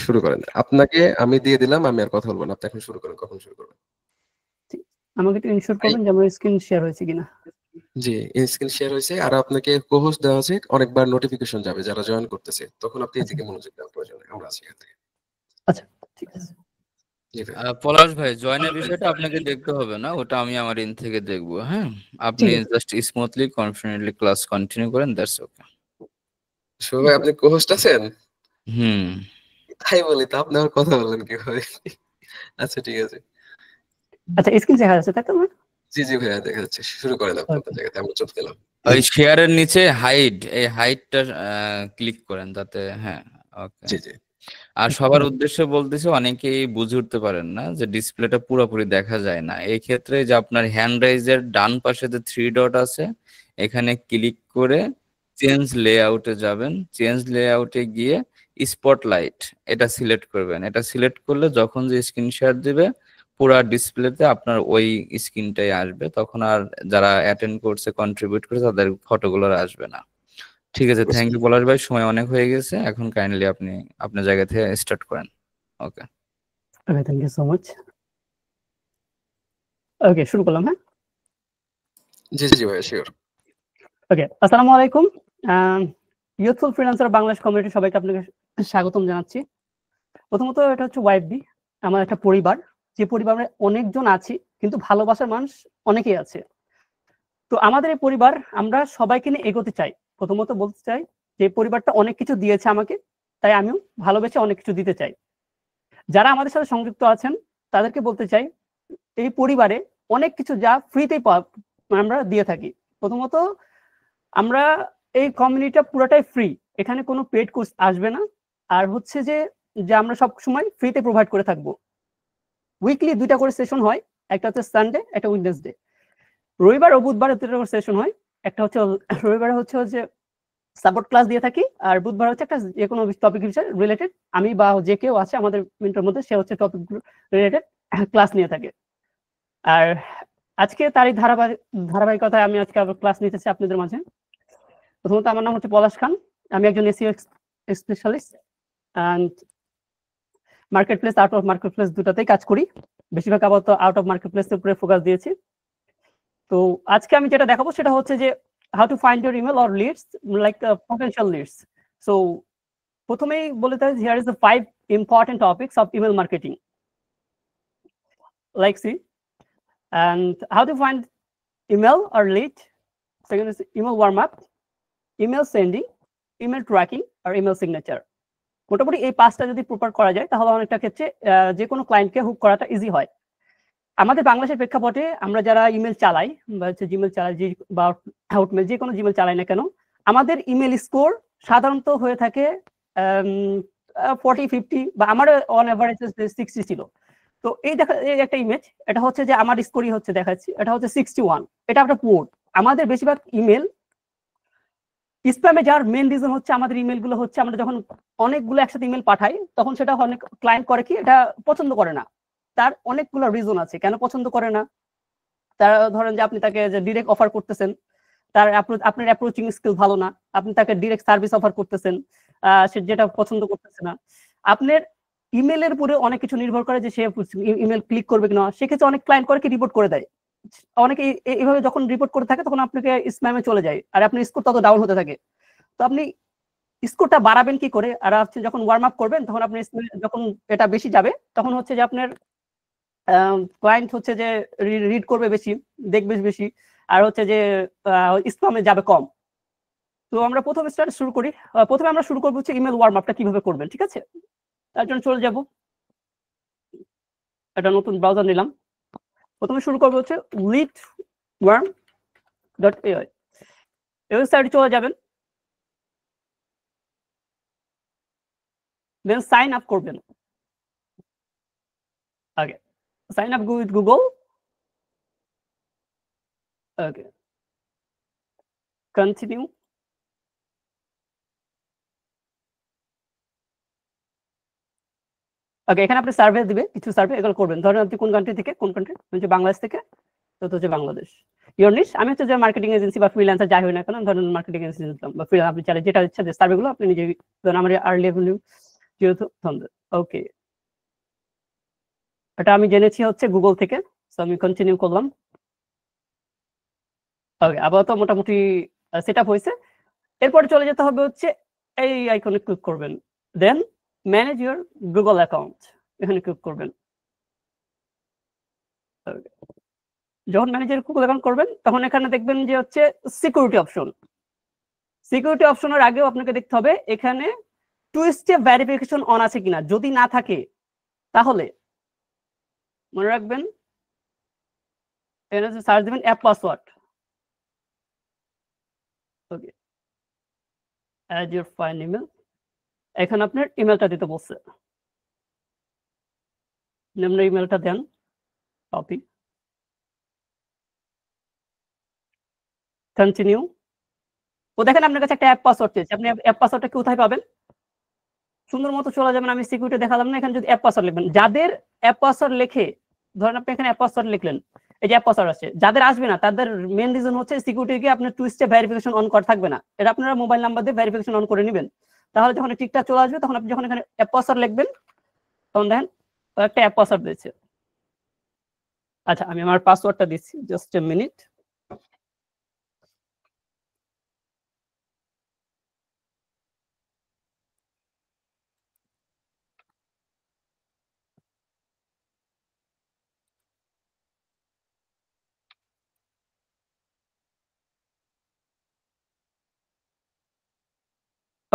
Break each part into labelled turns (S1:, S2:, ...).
S1: শুরু করেন। আপনাকে আমি দিয়ে দিলাম, আমি আর কথা বলব না। আপনি এখন শুরু করেন। কখন শুরু করবেন?
S2: আমাকে একটু ইনশিওর
S1: ভাই
S2: করবেন যে আমার স্ক্রিন শেয়ার হয়েছে কিনা।
S1: জি, স্ক্রিন শেয়ার হয়েছে আর আপনাকে কো-হোস্ট দেওয়া আছে। অনেকবার নোটিফিকেশন যাবে যারা জয়েন করতেছে। তখন আপনি
S2: আচ্ছা,
S1: এদিকে মনোযোগ দেওয়ার প্রয়োজন নেই। আমরা আছি এখান থেকে।
S2: আচ্ছা, ঠিক আছে।
S1: জি ভাই।
S3: পলাশ ভাই, জয়েনের বিষয়টা আপনাকে দেখতে হবে না, ওটা আমি আমার ইন থেকে দেখবো। হ্যাঁ, আপনি
S2: ঠিক আছে।
S3: Just smoothly confidently class continue করেন, দ্যাটস ওকে।
S1: শুভ ভাই আপনি কো-হোস্ট আছেন?
S3: হুম।
S1: তাই বলি তো আপনি আবার কথা বললেন কিভাবে? আচ্ছা ঠিক আছে।
S2: আচ্ছা, স্ক্রিন দেখা যাচ্ছে তাই তো আমার?
S1: জি, জি ভাইয়া দেখা যাচ্ছে। শুরু করেন আপনি আপনার
S2: ওকে।
S1: জায়গাতে। আমরা চুপ গেলাম।
S3: ওই শেয়ারের নিচে হাইড, এই হাইডটা ক্লিক করেন তাতে। হ্যাঁ, ওকে।
S1: জি, জি।
S3: আর সবার উদ্দেশ্যে বলতেছি, অনেকেই বুঝে উঠতে পারেন না যে ডিসপ্লেটা পুরোপুরি দেখা যায় না। এই ক্ষেত্রে যে আপনার হ্যান্ড রাইজের ডান পাশে যে থ্রি ডট আছে, এখানে ক্লিক করে চেঞ্জ লেআউটে যাবেন। চেঞ্জ লেআউটে গিয়ে স্পটলাইট এটা সিলেক্ট করবেন। এটা সিলেক্ট করলে যখন যে স্ক্রিন শেয়ার দিবে, পুরা ডিসপ্লেতে আপনার ওই স্ক্রিনটাই আসবে। তখন আর যারা অ্যাটেন্ড করছে, কন্ট্রিবিউট করছে, তাদের ফটোগুলো আর আসবে না। ঠিক আছে, থ্যাংক ইউ পলাশ ভাই, সময় অনেক হয়ে গেছে। এখন কাইন্ডলি আপনি আপনার জায়গা থেকে স্টার্ট করেন। ওকে।
S2: ওকে, থ্যাংক ইউ সো মাচ। ওকে, শুরু করলাম। হ্যাঁ,
S1: জি, জি ভাইয়া শিওর।
S2: ওকে। আসসালামু আলাইকুম। ইউথফুল ফ্রিল্যান্সার বাংলাদেশ কমিউনিটি সবাইকে আপনাকে স্বাগতম জানাচ্ছি। প্রথমত এটা হচ্ছে ওয়াইফবি, আমার একটা পরিবার, যে পরিবারে অনেকজন আছি কিন্তু ভালোবাসার মানুষ অনেকেই আছে। তো আমাদের এই পরিবার, আমরা সবাইকে নিয়ে এগোতে চাই। প্রথমত বলতে চাই যে পরিবারটা অনেক কিছু দিয়েছে আমাকে, তাই আমিও ভালোবেসে অনেক কিছু দিতে চাই। যারা আমাদের সাথে সংযুক্ত আছেন তাদেরকে বলতে চাই, এই পরিবারে অনেক কিছু যা ফ্রিতেই আমরা দিয়ে থাকি। প্রথমত আমরা এই কমিউনিটিটা পুরোটাই ফ্রি, এখানে কোনো পেড কোর্স আসবে না। আর হচ্ছে যে যে আমরা সব সময় ফ্রিতে প্রোভাইড করে থাকবো। উইকলি 2টা করে সেশন হয়, একটা হচ্ছে সানডে, একটা উইকনেসডে। রবিবার ও বুধবারে 2টা করে সেশন হয়। একটা হচ্ছে রবিবারে হচ্ছে যে সাপোর্ট ক্লাস দিয়ে থাকি, আর বুধবার হচ্ছে একটা যে কোনো টপিক বিষয় রিলেটেড, আমি বা যে কেউ আছে আমাদের মিনিটের মধ্যে সে হচ্ছে টপিক রিলেটেড ক্লাস নিয়ে থাকে। আর আজকে তারই ধারাবাহিকতায় আমি আজকে আবার ক্লাস নিতেছি আপনাদের মাঝে। প্রথমত আমার নাম হচ্ছে পলাশ খান, আমি একজন SEO specialist and marketplace, out of marketplace দুটাতেই কাজ করি। বেশিরভাগ আপাতত আউট অফ মার্কেট প্লেসের উপরে ফোকাস দিয়েছি। তো আজকে আমি যেটা দেখাবো সেটা হচ্ছে যে how to find your email or leads, like potential leads. So প্রথমেই বলে দেয়, here is the 5 important topics of email marketing, like see and how to find email or lead. Second is email warm up, email sending, email tracking or email signature. মোটামুটি এই 5টা যদি proper করা যায় তাহলে অনেকটা ক্ষেত্রে যে কোনো ক্লায়েন্টকে হুক করাটা ইজি হয়। আমাদের বাংলাদেশের প্রেক্ষাপটে আমরা যারা ইমেল চালাই বা হচ্ছে জিমেল চালাই বা আউটমেল, যে কোনো জিমেল চালাই না কেন, আমাদের ইমেল স্কোর সাধারণত হয়ে থাকে 40-50, বা আমার অন এভারেজ 60 ছিল। তো এই দেখা, এই একটা ইমেজ, এটা হচ্ছে যে আমার স্কোরই হচ্ছে দেখাচ্ছি, এটা হচ্ছে 61। এটা একটা পোর্ট। আমাদের বেশিরভাগ ইমেল স্প্যামে যাওয়ার মেন রিজন হচ্ছে আমাদের ইমেল গুলো হচ্ছে আমরা যখন অনেকগুলো একসাথে ইমেল পাঠাই তখন সেটা অনেক ক্লায়েন্ট করে কি, এটা পছন্দ করে না। তার অনেকগুলো রিজন আছে কেন পছন্দ করে না। তারা ধরেন যে আপনি তাকে যে ডিরেক্ট অফার করতেছেন, তার আপনার অ্যাপ্রোচিং স্কিল ভালো না, আপনি তাকে ডিরেক্ট সার্ভিস অফার করতেছেন, সে যেটা পছন্দ করতেছে না। আপনার ইমেলের উপরে অনেক কিছু নির্ভর করে যে সে ইমেল ক্লিক করবে কিনা। সেক্ষেত্রে অনেক ক্লায়েন্ট করে কি, রিপোর্ট করে দেয়। অনেকে এইভাবে যখন রিপোর্ট করে থাকে তখন আপনাকে স্প্যামে চলে যায় আর আপনার স্কোর তত ডাউন হতে থাকে। তো আপনি স্কোরটা বাড়াবেন কি করে, আর হচ্ছে যখন ওয়ার্ম আপ করবেন তখন আপনি যখন এটা বেশি যাবে তখন হচ্ছে যে আপনার ক্লায়েন্ট হচ্ছে যে রিড করবে বেশি, দেখবে বেশি, আর হচ্ছে যে স্প্যামে যাবে কম। তো আমরা প্রথম স্টার্ট শুরু করি। প্রথমে আমরা শুরু করবো হচ্ছে ইমেল ওয়ার্ম আপটা কিভাবে করবেন। ঠিক আছে, তার জন্য চলে যাব, একটা নতুন ব্রাউজার নিলাম। প্রথমে শুরু করবো হচ্ছে leadworm.ai, এই ওয়েবসাইটে চলে যাবেন, দেন সাইন আপ করবেন। আগে sign up with Google. Okay, continue. Okay, এখানে আপনি সার্ভে দিবে, কিছু সার্ভে এগুলো করবেন। ধরেন আপনি কোন কান্ট্রি থেকে, কোন কান্ট্রি, হচ্ছে বাংলাদেশ থেকে, তো হচ্ছে বাংলাদেশ। ইওর নিশ, আমি হচ্ছে যে মার্কেটিং এজেন্সি বা ফ্রিল্যান্সার যাই হয় না কেন, ধরেন মার্কেটিং এজেন্সি দিলাম বা আপনি চাইলে যেটা ইচ্ছা যে সার্ভেগুলো আপনি নিজে, ধরেন আমার আর্লি রেভিনিউ ওকে, এটা আমি জেনেছি হচ্ছে গুগল থেকে, সো আমি কন্টিনিউ করলাম। ওকে, আপাতত মোটামুটি সেট আপ হয়েছে। এরপরে চলে যেতে হবে হচ্ছে এই আইকনে ক্লিক করবেন, দেন ম্যানেজ ইউর গুগল অ্যাকাউন্ট, এখানে ক্লিক করবেন। যখন ম্যানেজার গুগল অ্যাকাউন্ট করবেন তখন এখানে দেখবেন যে হচ্ছে সিকিউরিটি অপশন। সিকিউরিটি অপশনের আগেও আপনাকে দেখতে হবে এখানে টু স্টেপ ভেরিফিকেশন অন আছে কিনা। যদি না থাকে তাহলে মনে রাখবেন এখানে সার্চ দিবেন app password. Okay, add your fine email, এখানে আপনার ইমেলটা দিতে বলছে, আপনার ইমেলটা দেন, কপি, কন্টিনিউ। ও দেখেন আপনার কাছে একটা অ্যাপ পাসওয়ার্ড চেয়েছে, আপনি অ্যাপ পাসওয়ার্ডটা কোথায় পাবেন? সুন্দর মতো চলে যাবেন, আমি সিকিউরিটি দেখালাম না, এখানে যদি অ্যাপ পাসওয়ার্ড লিখবেন, যাদের অ্যাপ পাসওয়ার্ড লেখে, ধরেন আপনি এখানে অ্যাপ পাসওয়ার্ড লিখলেন, এই যে অ্যাপ পাসওয়ার্ড আছে, যাদের আসবে না তাদের মেইন রিজন হচ্ছে সিকিউরিটিকে আপনার টু স্টেপ ভেরিফিকেশন অন করা থাকবে না। এটা আপনারা মোবাইল নাম্বার দিয়ে ভেরিফিকেশন অন করে নেবেন, তাহলে যখন টিকটা চলে আসবে তখন আপনি যখন এখানে অ্যাপ পাসওয়ার্ড লিখবেন তখন দেখেন একটা অ্যাপ পাসওয়ার্ড দিয়েছে। আচ্ছা, আমি আমার পাসওয়ার্ডটা দিচ্ছি, জাস্ট এ মিনিট।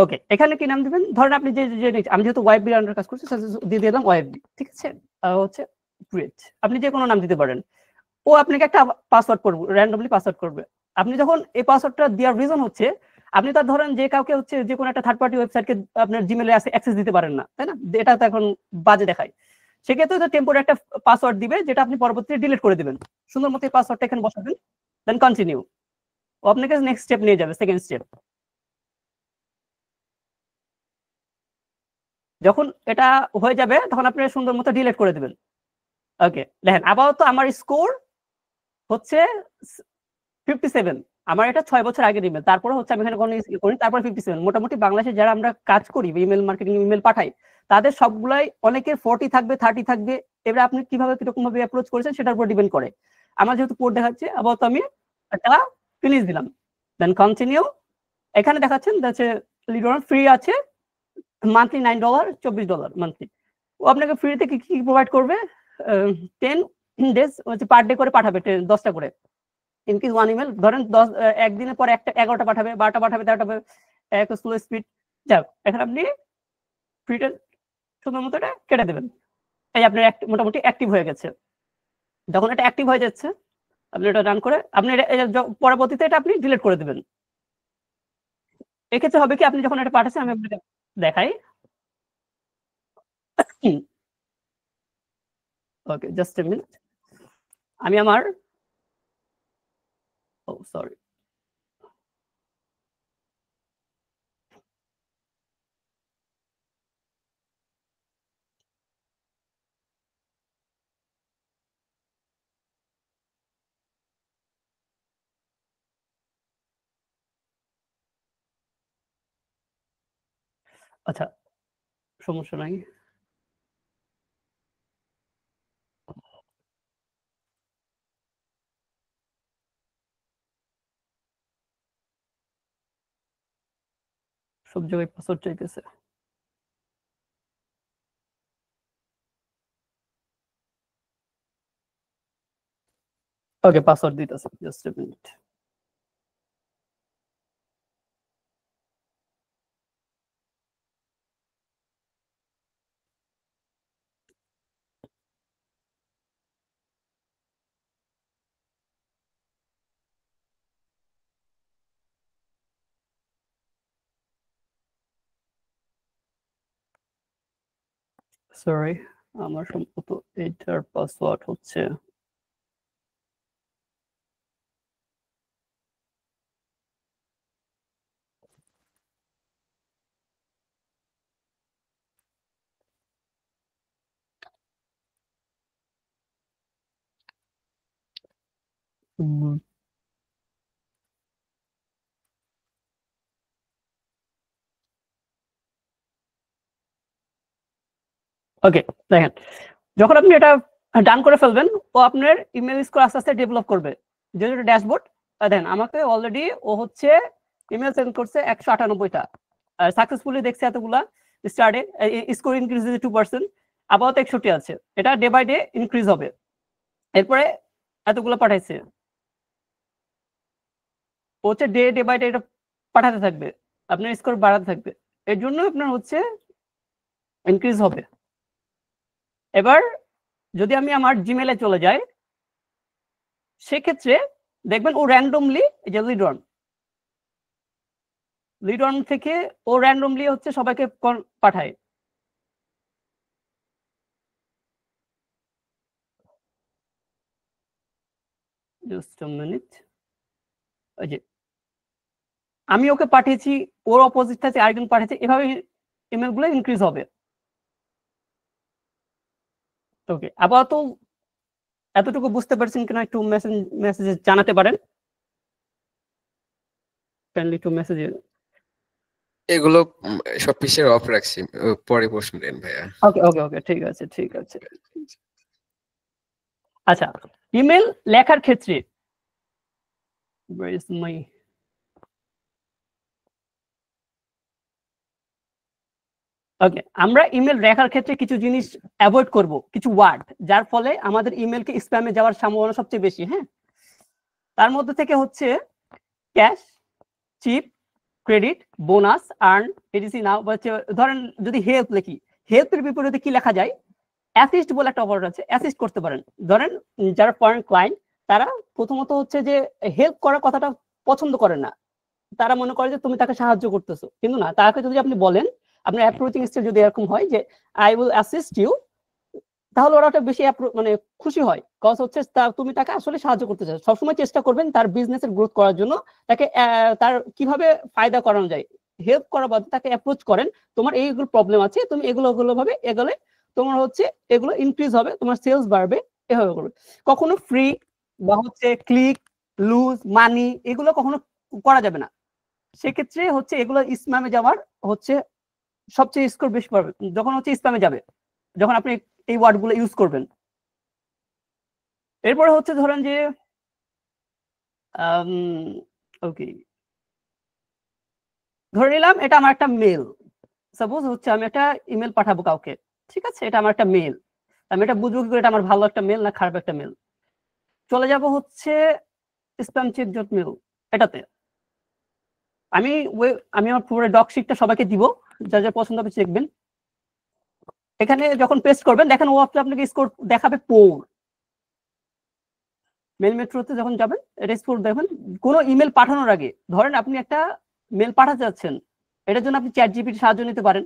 S2: ওকে, এখানে কি নাম দিবেন? ধরেন আপনি যে আমি যেহেতু ওয়াইফ বি আন্ডার কাজ করছি, দিয়ে দিলাম ওয়াইফ বি, ঠিক আছে? হচ্ছে গ্রেট, আপনি যে কোনো নাম দিতে পারেন। ও আপনাকে একটা পাসওয়ার্ড করবে, র্যান্ডমলি পাসওয়ার্ড করবে। আপনি যখন এই পাসওয়ার্ডটা দেওয়ার রিজন হচ্ছে আপনি তার ধরেন যে কাউকে হচ্ছে যে কোনো একটা থার্ড পার্টি ওয়েবসাইটকে আপনার জিমেলে অ্যাক্সেস দিতে পারেন না, তাই না? এটা তো এখন বাজে দেখায়। সেক্ষেত্রে টেম্পোরারি একটা পাসওয়ার্ড দিবে যেটা আপনি পরবর্তীতে ডিলিট করে দিবেন। সুন্দর মতো এই পাসওয়ার্ডটা এখানে বসাবেন, দেন কন্টিনিউ। ও আপনাকে নেক্সট স্টেপ নিয়ে যাবে, সেকেন্ড স্টেপ। যখন এটা হয়ে যাবে তখন আপনি সুন্দর মতো ডিলিট করে দিবেন। ওকে, দেখেন আপাতত আমার স্কোর হচ্ছে 57। আমার এটা 6 বছর আগের ইমেল, তারপরে হচ্ছে আমি এখানে কোনো করি, তারপরে 57। মোটামুটি বাংলাদেশে যারা আমরা কাজ করি, ইমেল মার্কেটিং ইমেল পাঠাই, তাদের সবগুলাই অনেকের 40 থাকবে, 30 থাকবে। এবারে আপনি কিভাবে কিরকম ভাবে অ্যাপ্রোচ করেছেন সেটার উপর ডিপেন্ড করে। আমার যেহেতু কোড দেখাচ্ছে, আপাতত আমি একটা ফিনিশ দিলাম, দেন কন্টিনিউ। এখানে দেখাচ্ছেন হচ্ছে লিডর ফ্রি আছে, মান্থলি $9, $24 মান্থলি। ও আপনাকে ফ্রিতে কি কি প্রোভাইড করবে? 10 ডেজ হচ্ছে পার ডে করে পাঠাবে, 10টা করে। ইনকেস ওয়ান ইমেল ধরেন 10 একদিনের পর একটা 11টা পাঠাবে, 12টা পাঠাবে, 13টা পাঠাবে, এক স্লো স্পিড। যাক, এখন আপনি ফ্রিটা সুন্দর মতো এটা কেটে দেবেন। এই আপনার মোটামুটি অ্যাক্টিভ হয়ে গেছে। যখন এটা অ্যাক্টিভ হয়ে যাচ্ছে আপনি এটা রান করে আপনি পরবর্তীতে এটা আপনি ডিলিট করে দেবেন। এক্ষেত্রে হবে কি, আপনি যখন এটা পাঠাচ্ছেন আমি আপনাকে দেখাই। ওকে, জাস্ট এ মিনিট, আমি আমার সরি আচ্ছা, সমস্যা নাই। সব জায়গায় পাসওয়ার্ড চাইতেছে। ওকে, পাসওয়ার্ড দিতেছে, জাস্ট এ মিনিট। সরি, আমার সম্ভবত এটার পাসওয়ার্ড হচ্ছে ওকে, দেখেন যখন আপনি এটা ডান করে ফেলবেন, ও আপনার ইমেল স্কোর আস্তে আস্তে ডেভেলপ করবে। যেহেতু ড্যাশবোর্ড, দেখেন আমাকে অলরেডি ও হচ্ছে ইমেল সেন্ড করছে 198টা, আর সাকসেসফুলি দেখছে এতগুলা স্টার্টে, স্কোর ইনক্রিজ 2%, আপাতত 61 আছে। এটা ডে বাই ডে ইনক্রিজ হবে। এরপরে এতগুলো পাঠাইছে, ও হচ্ছে ডে বাই ডে এটা পাঠাতে থাকবে, আপনার স্কোর বাড়াতে থাকবে, এর জন্য আপনার হচ্ছে ইনক্রিজ হবে। এবার যদি আমি আমার জিমেলে চলে যাই, সেক্ষেত্রে দেখবেন ও র্যান্ডমলি যে লিড অন থেকে ও র্যান্ডমলি হচ্ছে সবাইকে পাঠায়। Just a minute. ওই যে আমি ওকে পাঠিয়েছি, ওর অপোজিট থেকে আরেকজন পাঠিয়েছে, এভাবে ইমেল গুলো ইনক্রিজ হবে। ওকে, আপাতত এতটুকু বুঝতে পারছেন কিনা একটু মেসেজে জানাতে পারেন, কাইন্ডলি একটু মেসেজে।
S1: এগুলো সব পিসের অফ রাখছি, পরে বসবেন ভাইয়া।
S2: ওকে ওকে ওকে, ঠিক আছে ঠিক আছে। আচ্ছা, ইমেল লেখার ক্ষেত্রে where is my ওকে, আমরা ইমেল লেখার ক্ষেত্রে কিছু জিনিস অ্যাভয়েড করব, কিছু ওয়ার্ড যার ফলে আমাদের ইমেলকে স্প্যামে যাওয়ার সম্ভাবনা সবচেয়ে বেশি। হ্যাঁ, তার মধ্যে থেকে হচ্ছে cash, chip, credit, bonus, earn, ADC now. ধরেন যদি হেল্প লিখি, হেল্পের বিপরীতে কি লেখা যায়? অ্যাসিস্ট বলে একটা অপারেটর আছে, অ্যাসিস্ট করতে পারেন। ধরেন যারা ফরেন ক্লায়েন্ট, তারা প্রথমত হচ্ছে যে হেল্প করার কথাটা পছন্দ করে না, তারা মনে করে যে তুমি তাকে সাহায্য করতেছো, কিন্তু না, তাকে যদি আপনি বলেন, আপনার অ্যাপ্রোচিং স্টাইল যদি এরকম হয় যে আই উইল অ্যাসিস্ট ইউ, তাহলে ওরা একটা বেশি মানে খুশি হয়, কজ হচ্ছে তুমি তাকে আসলে সাহায্য করতে চাও। সবসময় চেষ্টা করবেন তার বিজনেসের গ্রোথ করার জন্য, তাকে তার কিভাবে ফায়দা করানো যায়, হেল্প করার বাদে তাকে অ্যাপ্রোচ করেন, তোমার এইগুলো প্রবলেম আছে, তুমি এগুলো ভাবে এগোলে তোমার হচ্ছে এগুলো ইনক্রিজ হবে, তোমার সেলস বাড়বে, এভাবে করবে। কখনো ফ্রি বা হচ্ছে ক্লিক, লুজ, মানি এগুলো কখনো করা যাবে না। সেক্ষেত্রে হচ্ছে এগুলো স্প্যামে যাওয়ার হচ্ছে সবচেয়ে স্কোর বেশি পাবে যখন হচ্ছে স্প্যামে যাবে, যখন আপনি এই ওয়ার্ডগুলো ইউজ করবেন। এরপরে হচ্ছে ধরেন যে ওকে, ধরে নিলাম এটা আমার একটা মেল, সাপোজ হচ্ছে আমি একটা ইমেল পাঠাবো কাউকে, ঠিক আছে, এটা আমার একটা মেল, আমি এটা বুঝবো কি করে এটা আমার ভালো একটা মেল না খারাপ একটা মেল? চলে যাব হচ্ছে স্প্যাম চেক ডট মেল, এটাতে আমি আমার পুরো ডক শিটটা সবাইকে দিব, যা যা পছন্দ হবে চেকবেন। এখানে যখন পেস্ট করবেন, দেখেন ও আপনাকে স্কোর দেখাবে পোর। মেল মেট্রোতে যখন যাবেন, এটা স্কোর দেখবেন। কোনো ইমেল পাঠানোর আগে, ধরেন আপনি একটা মেল পাঠাতে যাচ্ছেন, এটার জন্য আপনি চ্যাট জিপিটির সাহায্য নিতে পারেন,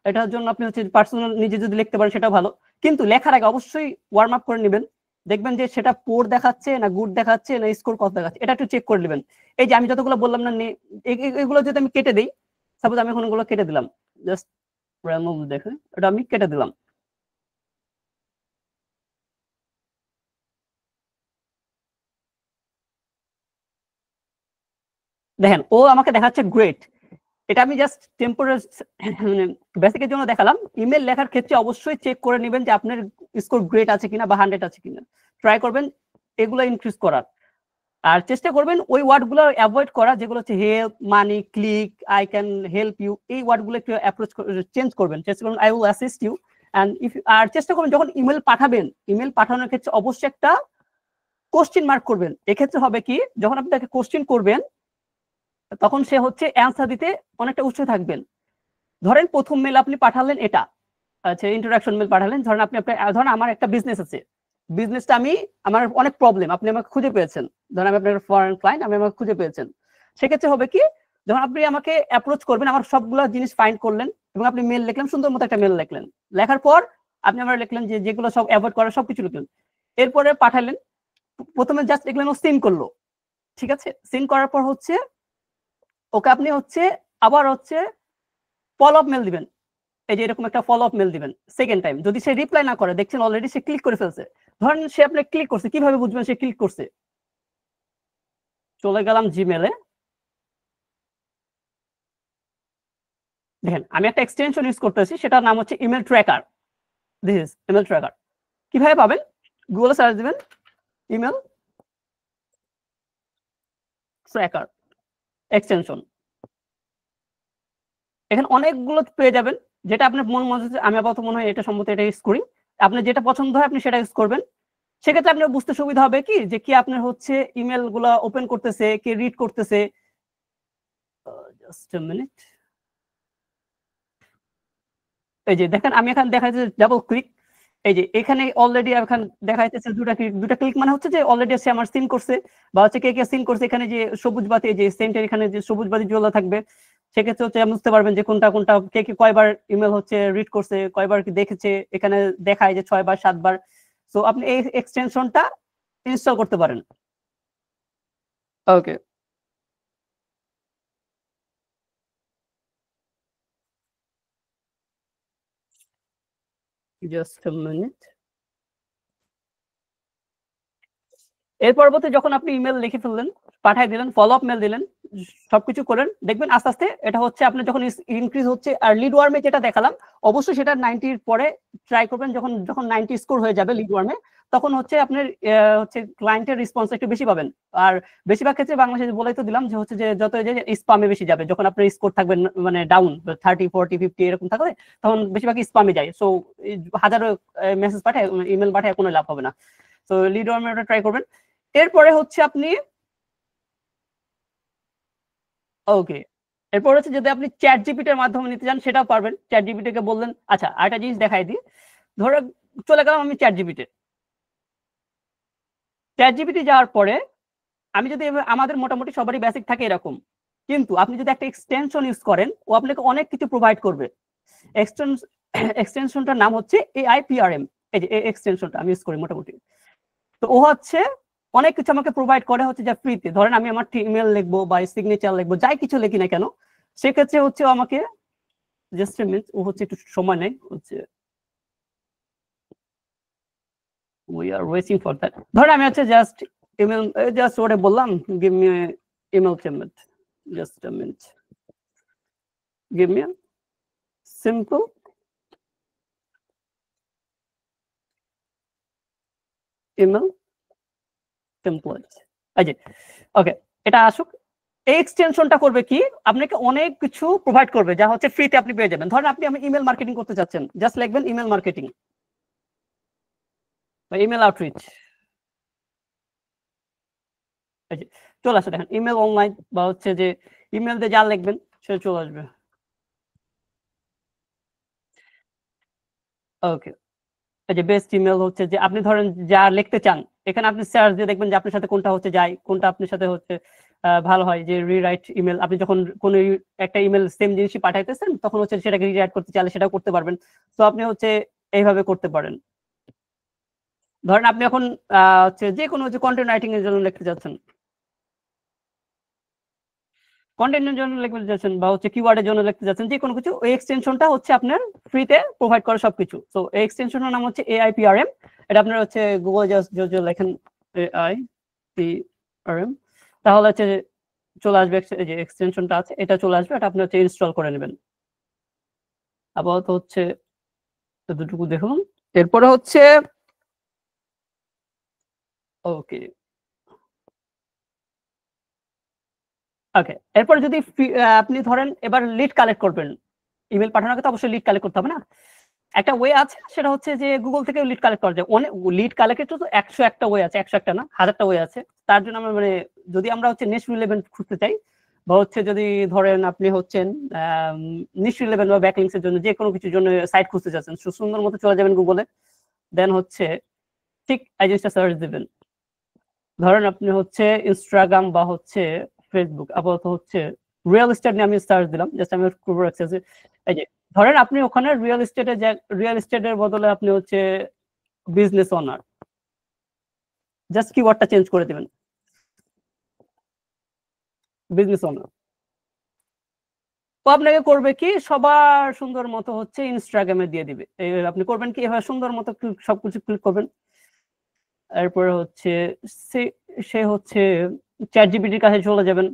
S2: এটার জন্য আপনি হচ্ছে পার্সোনাল নিজে যদি লিখতে পারেন সেটা ভালো, কিন্তু লেখার আগে অবশ্যই ওয়ার্ম আপ করে নেবেন। দেখবেন যে সেটা পোর দেখাচ্ছে না গুড দেখাচ্ছে না স্কোর কত দেখাচ্ছে, এটা একটু চেক করে নেবেন। এই যে আমি যতগুলো বললাম না, এগুলো যদি আমি কেটে দিই, সাপোজ আমি এখন ওগুলো কেটে দিলাম, জাস্ট রিমুভ, দেখেন এটা আমি কেটে দিলাম। দেখেন ও আমাকে দেখাচ্ছে গ্রেট, এটা আমি জাস্ট টেম্পোরারি মানে বেসিকের জন্য দেখালাম। ইমেল লেখার ক্ষেত্রে অবশ্যই চেক করে নেবেন যে আপনার স্কোর গ্রেট আছে কিনা বা 100 আছে কিনা, ট্রাই করবেন এগুলো ইনক্রিজ করার। আর চেষ্টা করবেন ওই ওয়ার্ডগুলো অ্যাভয়েড করা যেগুলো হচ্ছে help, money, click, I can help you, এই ওয়ার্ডগুলো একটু অ্যাপ্রোচ চেঞ্জ করবেন, চেষ্টা করবেন I will assist you. And আর চেষ্টা করবেন যখন ইমেল পাঠাবেন, ইমেল পাঠানোর ক্ষেত্রে অবশ্যই একটা কোশ্চেন মার্ক করবেন। এক্ষেত্রে হবে কি, যখন আপনি তাকে কোশ্চেন করবেন, তখন সে হচ্ছে অ্যান্সার দিতে অনেকটা উৎসাহ থাকবেন। ধরেন প্রথম মেল আপনি পাঠালেন, এটা আচ্ছা ইন্ট্রোডাকশন মেল পাঠালেন, ধরেন ধরেন আমার একটা বিজনেস আছে, বিজনেসটা আমার অনেক প্রবলেম, আপনি আমাকে খুঁজে পেয়েছেন, ধরেন আমি আপনার ফরেন ক্লায়েন্ট, আপনি আমাকে খুঁজে পেয়েছেন। সেক্ষেত্রে হবে কি, যখন আপনি আমাকে অ্যাপ্রোচ করবেন, আমার সবগুলো জিনিস ফাইন্ড করলেন এবং আপনি মেল লিখলেন, সুন্দর মতো একটা মেল লিখলেন, লেখার পর আপনি আমার লিখলেন যে যেগুলো সব অ্যাভয়েড করার সবকিছু লিখলেন, এরপরে পাঠালেন। প্রথমে জাস্ট লিখলেন ও সিন করলো, ঠিক আছে, সিন করার পর হচ্ছে ওকে আপনি হচ্ছে আবার হচ্ছে ফলো আপ মেল দিবেন, এই যে এরকম একটা ফলো আপ মেল দিবেন সেকেন্ড টাইম। যদি সে রিপ্লাই না করে, দেখছেন অলরেডি সে ক্লিক করে ফেলছে, ধরেন সে আপনি ক্লিক করছে, কিভাবে বুঝবেন সে ক্লিক করছে? চলে গেলাম জিমেলে, দেখেন আমি একটা এক্সটেনশন ইউজ করতেছি, সেটার নাম হচ্ছে email tracker. This is email tracker. কিভাবে পাবেন? গুগলে সার্চ দিবেন ইমেল ট্র্যাকার এক্সটেনশন। এখানে অনেকগুলো পেয়ে যাবেন, যেটা আপনার মন মনে হচ্ছে আমি আপাতত মনে হয় এটা সম্ভবত এটা ইউজ করি। আপনার যেটা পছন্দ হয় আপনি সেটা ইউজ করবেন। সেক্ষেত্রে আপনার বুঝতে সুবিধা হবে কি যে কি আপনার হচ্ছে ইমেল গুলা ওপেন করতেছে, কে রিড করতেছে। Just a minute. এই যে দেখেন আমি এখানে দেখাইছে ডাবল ক্লিক, এই যে এখানে অলরেডি এখানে দেখাইতেছে দুটা ক্লিক মানে হচ্ছে যে অলরেডি সে আমার সিন করছে বা হচ্ছে কে কে সিন করছে। এখানে যে সবুজ বাতি, যে সেন্টার এখানে যে সবুজ বাতি জ্বলা থাকবে, সেক্ষেত্রে হচ্ছে বুঝতে পারবেন যে কোনটা কোনটা কে কে কয়বার ইমেল হচ্ছে রিড করছে, কয়বার কি দেখেছে। এখানে দেখায় যে 6 বার 7 বার। সো আপনি এই এক্সটেনশনটা ইনস্টল করতে পারেন। ওকে, জাস্ট আ মিনিট। এর পরবর্তী যখন আপনি ইমেল লিখে ফেললেন, পাঠিয়ে দিলেন, ফলো আপ মেল দিলেন, সবকিছু করলেন, দেখবেন আস্তে আস্তে এটা হচ্ছে আপনার যখন ইনক্রিজ হচ্ছে। আর লিড ওয়ার্মে যেটা দেখালাম অবশ্যই সেটা 90 এর পরে ট্রাই করবেন। যখন যখন 90 স্কোর হয়ে যাবে লিড ওয়ার্মে, তখন হচ্ছে আপনার হচ্ছে ক্লায়েন্টের রেসপন্স একটু বেশি পাবেন। আর বেশিরভাগ ক্ষেত্রে বাংলাদেশে বলেই তো দিলাম যে হচ্ছে যে যত যে স্পামে বেশি যাবে, যখন আপনার স্কোর থাকবে মানে ডাউন 30 40 50 এরকম থাকলে তখন বেশিরভাগ স্পামে যায়। সো হাজারো মেসেজ পাঠায়, ইমেল পাঠায় কোনো লাভ হবে না। তো লিড ওয়ার্মে ওটা ট্রাই করবেন। এরপরে হচ্ছে আপনি ওকে, এরপর হচ্ছে যদি আপনি চ্যাট জিপিটির মাধ্যমে নিতে চান সেটাও পারবেন। চ্যাট জিপিটি কে বললেন আচ্ছা আরেকটা জিনিস দেখাই দিই। ধরো চলে গেলাম আমি চ্যাট জিপিটি। চ্যাট জিপিটি যাওয়ার পরে আমি যদি আমাদের মোটামুটি সবারই বেসিক থাকে এরকম, কিন্তু আপনি যদি একটা এক্সটেনশন ইউজ করেন ও আপনাকে অনেক কিছু প্রোভাইড করবে। এক্সটেনশনটার নাম হচ্ছে AIPRM। এই যে এক্সটেনশনটা আমি ইউজ করি মোটামুটি। তো ও হচ্ছে অনেক কিছু আমাকে প্রোভাইড করে হচ্ছে যা ফ্রিতে। ধরেন আমি আমার ইমেল লিখবো বা সিগনেচার লিখবো, যাই কিছু লিখি না কেন, সেক্ষেত্রে হচ্ছে আমাকে জাস্ট এ মিনিট, ও হচ্ছে একটু সময় নেই হচ্ছে, we are waiting for that. ধরেন আমি হচ্ছে জাস্ট ইমেল জাস্ট ওরে বললাম give me email template, just a minute, give me simple email template. এই যে ওকে, এটা আসুক। এই এক্সটেনশনটা করবে কি আপনাকে অনেক কিছু প্রোভাইড করবে যা হচ্ছে ফ্রিতে আপনি পেয়ে যাবেন। ধরেন আপনি ইমেল মার্কেটিং করতে চাচ্ছেন, জাস্ট লিখবেন ইমেল মার্কেটিং বা ইমেল আউটরিচ। এই যে চলে আসে দেখেন ইমেল অনলাইন বা হচ্ছে যে ইমেল দিয়ে যা লিখবেন সেটা চলে আসবে। ওকে, এই যে বেস্ট ইমেল হচ্ছে যে আপনি ধরেন যা লিখতে চান, এখানে আপনি সার্চ দিয়ে দেখবেন যে আপনার সাথে কোনটা হচ্ছে যায়, কোনটা আপনার সাথে হচ্ছে ভালো হয়। যে রিরাইট ইমেল, আপনি যখন কোন একটা ইমেল সেম জিনিসই পাঠাইতেছেন তখন হচ্ছে সেটাকে রিরাইট করতে চাইলে সেটাও করতে পারবেন। তো আপনি হচ্ছে এইভাবে করতে পারেন। ধরেন আপনি এখন হচ্ছে যে কোনো যে কন্টেন্ট রাইটিং এর জন্য লিখতে যাচ্ছেন, কন্টেন্টের জন্য লিখতে যাচ্ছেন বা হচ্ছে কিওয়ার্ডের জন্য লিখতে যাচ্ছেন, যে কোনো কিছু, ওই এক্সটেনশনটা হচ্ছে আপনার ফ্রিতে প্রোভাইড করে সবকিছু। তো এই এক্সটেনশনের নাম হচ্ছে AIPRM। এটা আপনার হচ্ছে গুগল জাস্ট লেখেন AIPRM, তাহলে হচ্ছে চলে আসবে যে এক্সটেনশনটা আছে এটা চলে আসবে। এটা আপনি হচ্ছে ইনস্টল করে নেবেন। আপাতত হচ্ছে দুটুকু দেখুন। এরপরে হচ্ছে ওকে ওকে, এরপর যদি আপনি ধরেন এবার লিড কালেক্ট করবেন, ইমেল পাঠানোর আগে তো অবশ্যই লিড কালেক্ট করতে হবে না। একটা ওয়ে আছে, সেটা হচ্ছে যে গুগল থেকে লিড কালেক্ট করা যায়। অনেক লিড কালেক্টের তো 101টা ওয়ে আছে, 101টা না 1000টা ওয়ে আছে। তার জন্য আমরা মানে যদি আমরা হচ্ছে নিশ রিলেভেন্ট খুঁজতে চাই বা হচ্ছে যদি ধরেন আপনি হচ্ছেন নিশ রিলেভেন্ট বা ব্যাকলিংস এর জন্য যে কোনো কিছুর জন্য সাইট খুঁজতে চাচ্ছেন, সুন্দর মতো চলে যাবেন গুগলে। দেন হচ্ছে ঠিক এই জিনিসটা সার্চ দিবেন। ধরেন আপনি হচ্ছে ইনস্টাগ্রাম বা হচ্ছে ফেসবুক, আপাতত হচ্ছে রিয়েল এস্টেট নিয়ে আমি সার্চ দিলাম। জাস্ট আমি করবো এই যে ধরেন আপনি ওখানে রিয়েল এস্টেটের বদলে আপনি হচ্ছে বিজনেস ওনার, জাস্ট কিওয়ার্ডটা চেঞ্জ করে দিবেন বিজনেস ওনার। তো আপনাকে করবে কি সবার সুন্দর মতো হচ্ছে ইনস্টাগ্রামে দিয়ে দিবে। আপনি করবেন কি এভাবে সুন্দর মতো সবকিছু ক্লিক করবেন। এরপরে হচ্ছে সে হচ্ছে চ্যাট জিপিটির কাছে চলে যাবেন।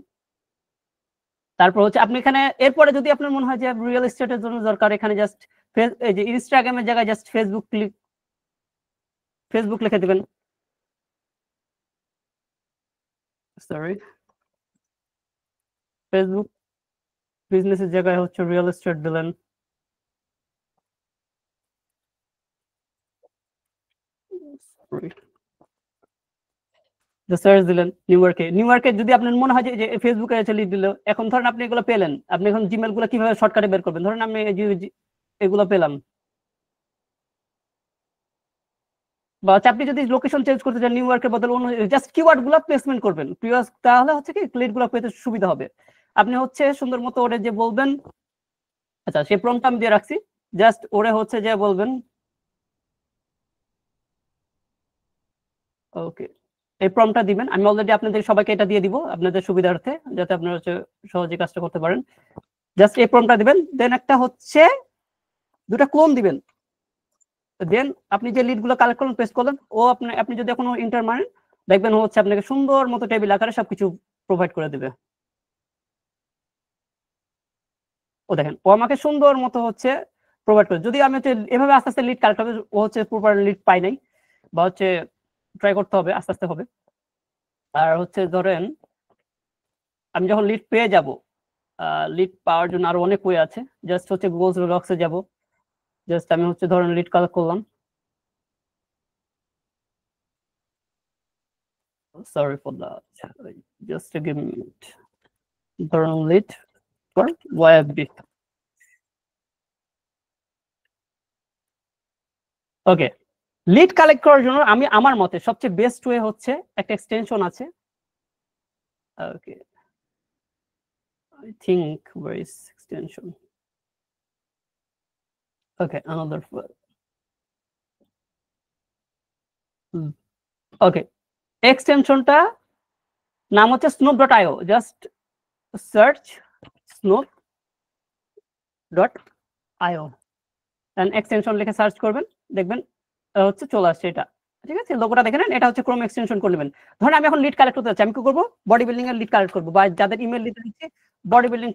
S2: তারপর হচ্ছে আপনি এখানে এরপরে যদি আপনার মনে হয় যে রিয়েল এস্টেটের জন্য দরকার, এখানে জাস্ট এই যে ইনস্টাগ্রামের জায়গায় জাস্ট ফেসবুক লিখে দিবেন। সরি, ফেসবুক বিজনেসের জায়গায় হচ্ছে রিয়েল এস্টেট দিলেন। সার্চ দিলেন নিউ ইয়র্কে যদি আপনার মনে হয় যে ফেসবুকে এসে লিড দিল, এখন ধরেন আপনি এগুলো পেলেন, আপনি এখন জিমেল গুলো কিভাবে শর্টকাটে বের করবেন? ধরেন আমি এগুলো পেলাম, বা আপনি যদি লোকেশন চেঞ্জ করতে চান নিউ ইয়র্কের বদলে অন্য, জাস্ট কিওয়ার্ড গুলো প্লেসমেন্ট করবেন প্রিভিয়াস, তাহলে হচ্ছে কি ক্লিক গুলো পেতে সুবিধা হবে। আপনি হচ্ছে সুন্দর মতো ওরে যে বলবেন, আচ্ছা সেই প্রম্পট আমি দিয়ে রাখছি, জাস্ট ওরে হচ্ছে যে বলবেন ওকে, এই প্রম্পটটা দিবেন। আমি অলরেডি আপনাদের সবাইকে এটা দিয়ে দিব আপনাদের সুবিধার্থে, যাতে আপনারা হচ্ছে সহজে কাজটা করতে পারেন। জাস্ট এই প্রম্পটটা দিবেন, দেন একটা হচ্ছে দুটা ক্লোন দিবেন, দেন আপনি যে লিড গুলো কালেক্ট করলেন পেস্ট করলেন, ও আপনি যদি কোনো ইন্টার মারেন দেখবেন হচ্ছে আপনাকে সুন্দর মতো টেবিল আকারে সবকিছু প্রোভাইড করে দেবে। ও দেখেন ও আমাকে সুন্দর মতো হচ্ছে প্রোভাইড করে। যদি আমি হচ্ছে এভাবে আস্তে আস্তে লিড কালেক্ট হবে, ও হচ্ছে প্রপার লিড পাই নাই, বা হচ্ছে ট্রাই করতে হবে, আস্তে আস্তে হবে। আর হচ্ছে ধরেন আমি যখন লিড পেয়ে যাব, লিড পাওয়ার জন্য আরো অনেক ওয়ে আছে। জাস্ট হচ্ছে গুগল ডক্সে যাব, জাস্ট আমি হচ্ছে ধরেন লিড কালেক্ট করলাম, sorry for that, just give me a minute. ধরুন lead for YFB, okay. Lead collect করার জন্য আমি আমার মতে সবচেয়ে বেস্ট ওয়ে হচ্ছে একটা এক্সটেনশন আছে, ওকে, I think where is extension, okay, another ওকে, এক্সটেনশনটা নাম হচ্ছে snoop.io, just search snoop.io and extension লিখে সার্চ করবেন, দেখবেন হচ্ছে চলে আসছে এটা, ঠিক আছে। লোগোটা দেখে নেন, এটা হচ্ছে ক্রোম এক্সটেনশন করে নেবেন। ধরেন আমি এখন লিড কালেক্ট করতে যাচ্ছি, আমি কি করবো, বডি বিল্ডিং এর লিড কালেক্ট করবো, বা যাদের ইমেল দিতে দিচ্ছি বডি বিল্ডিং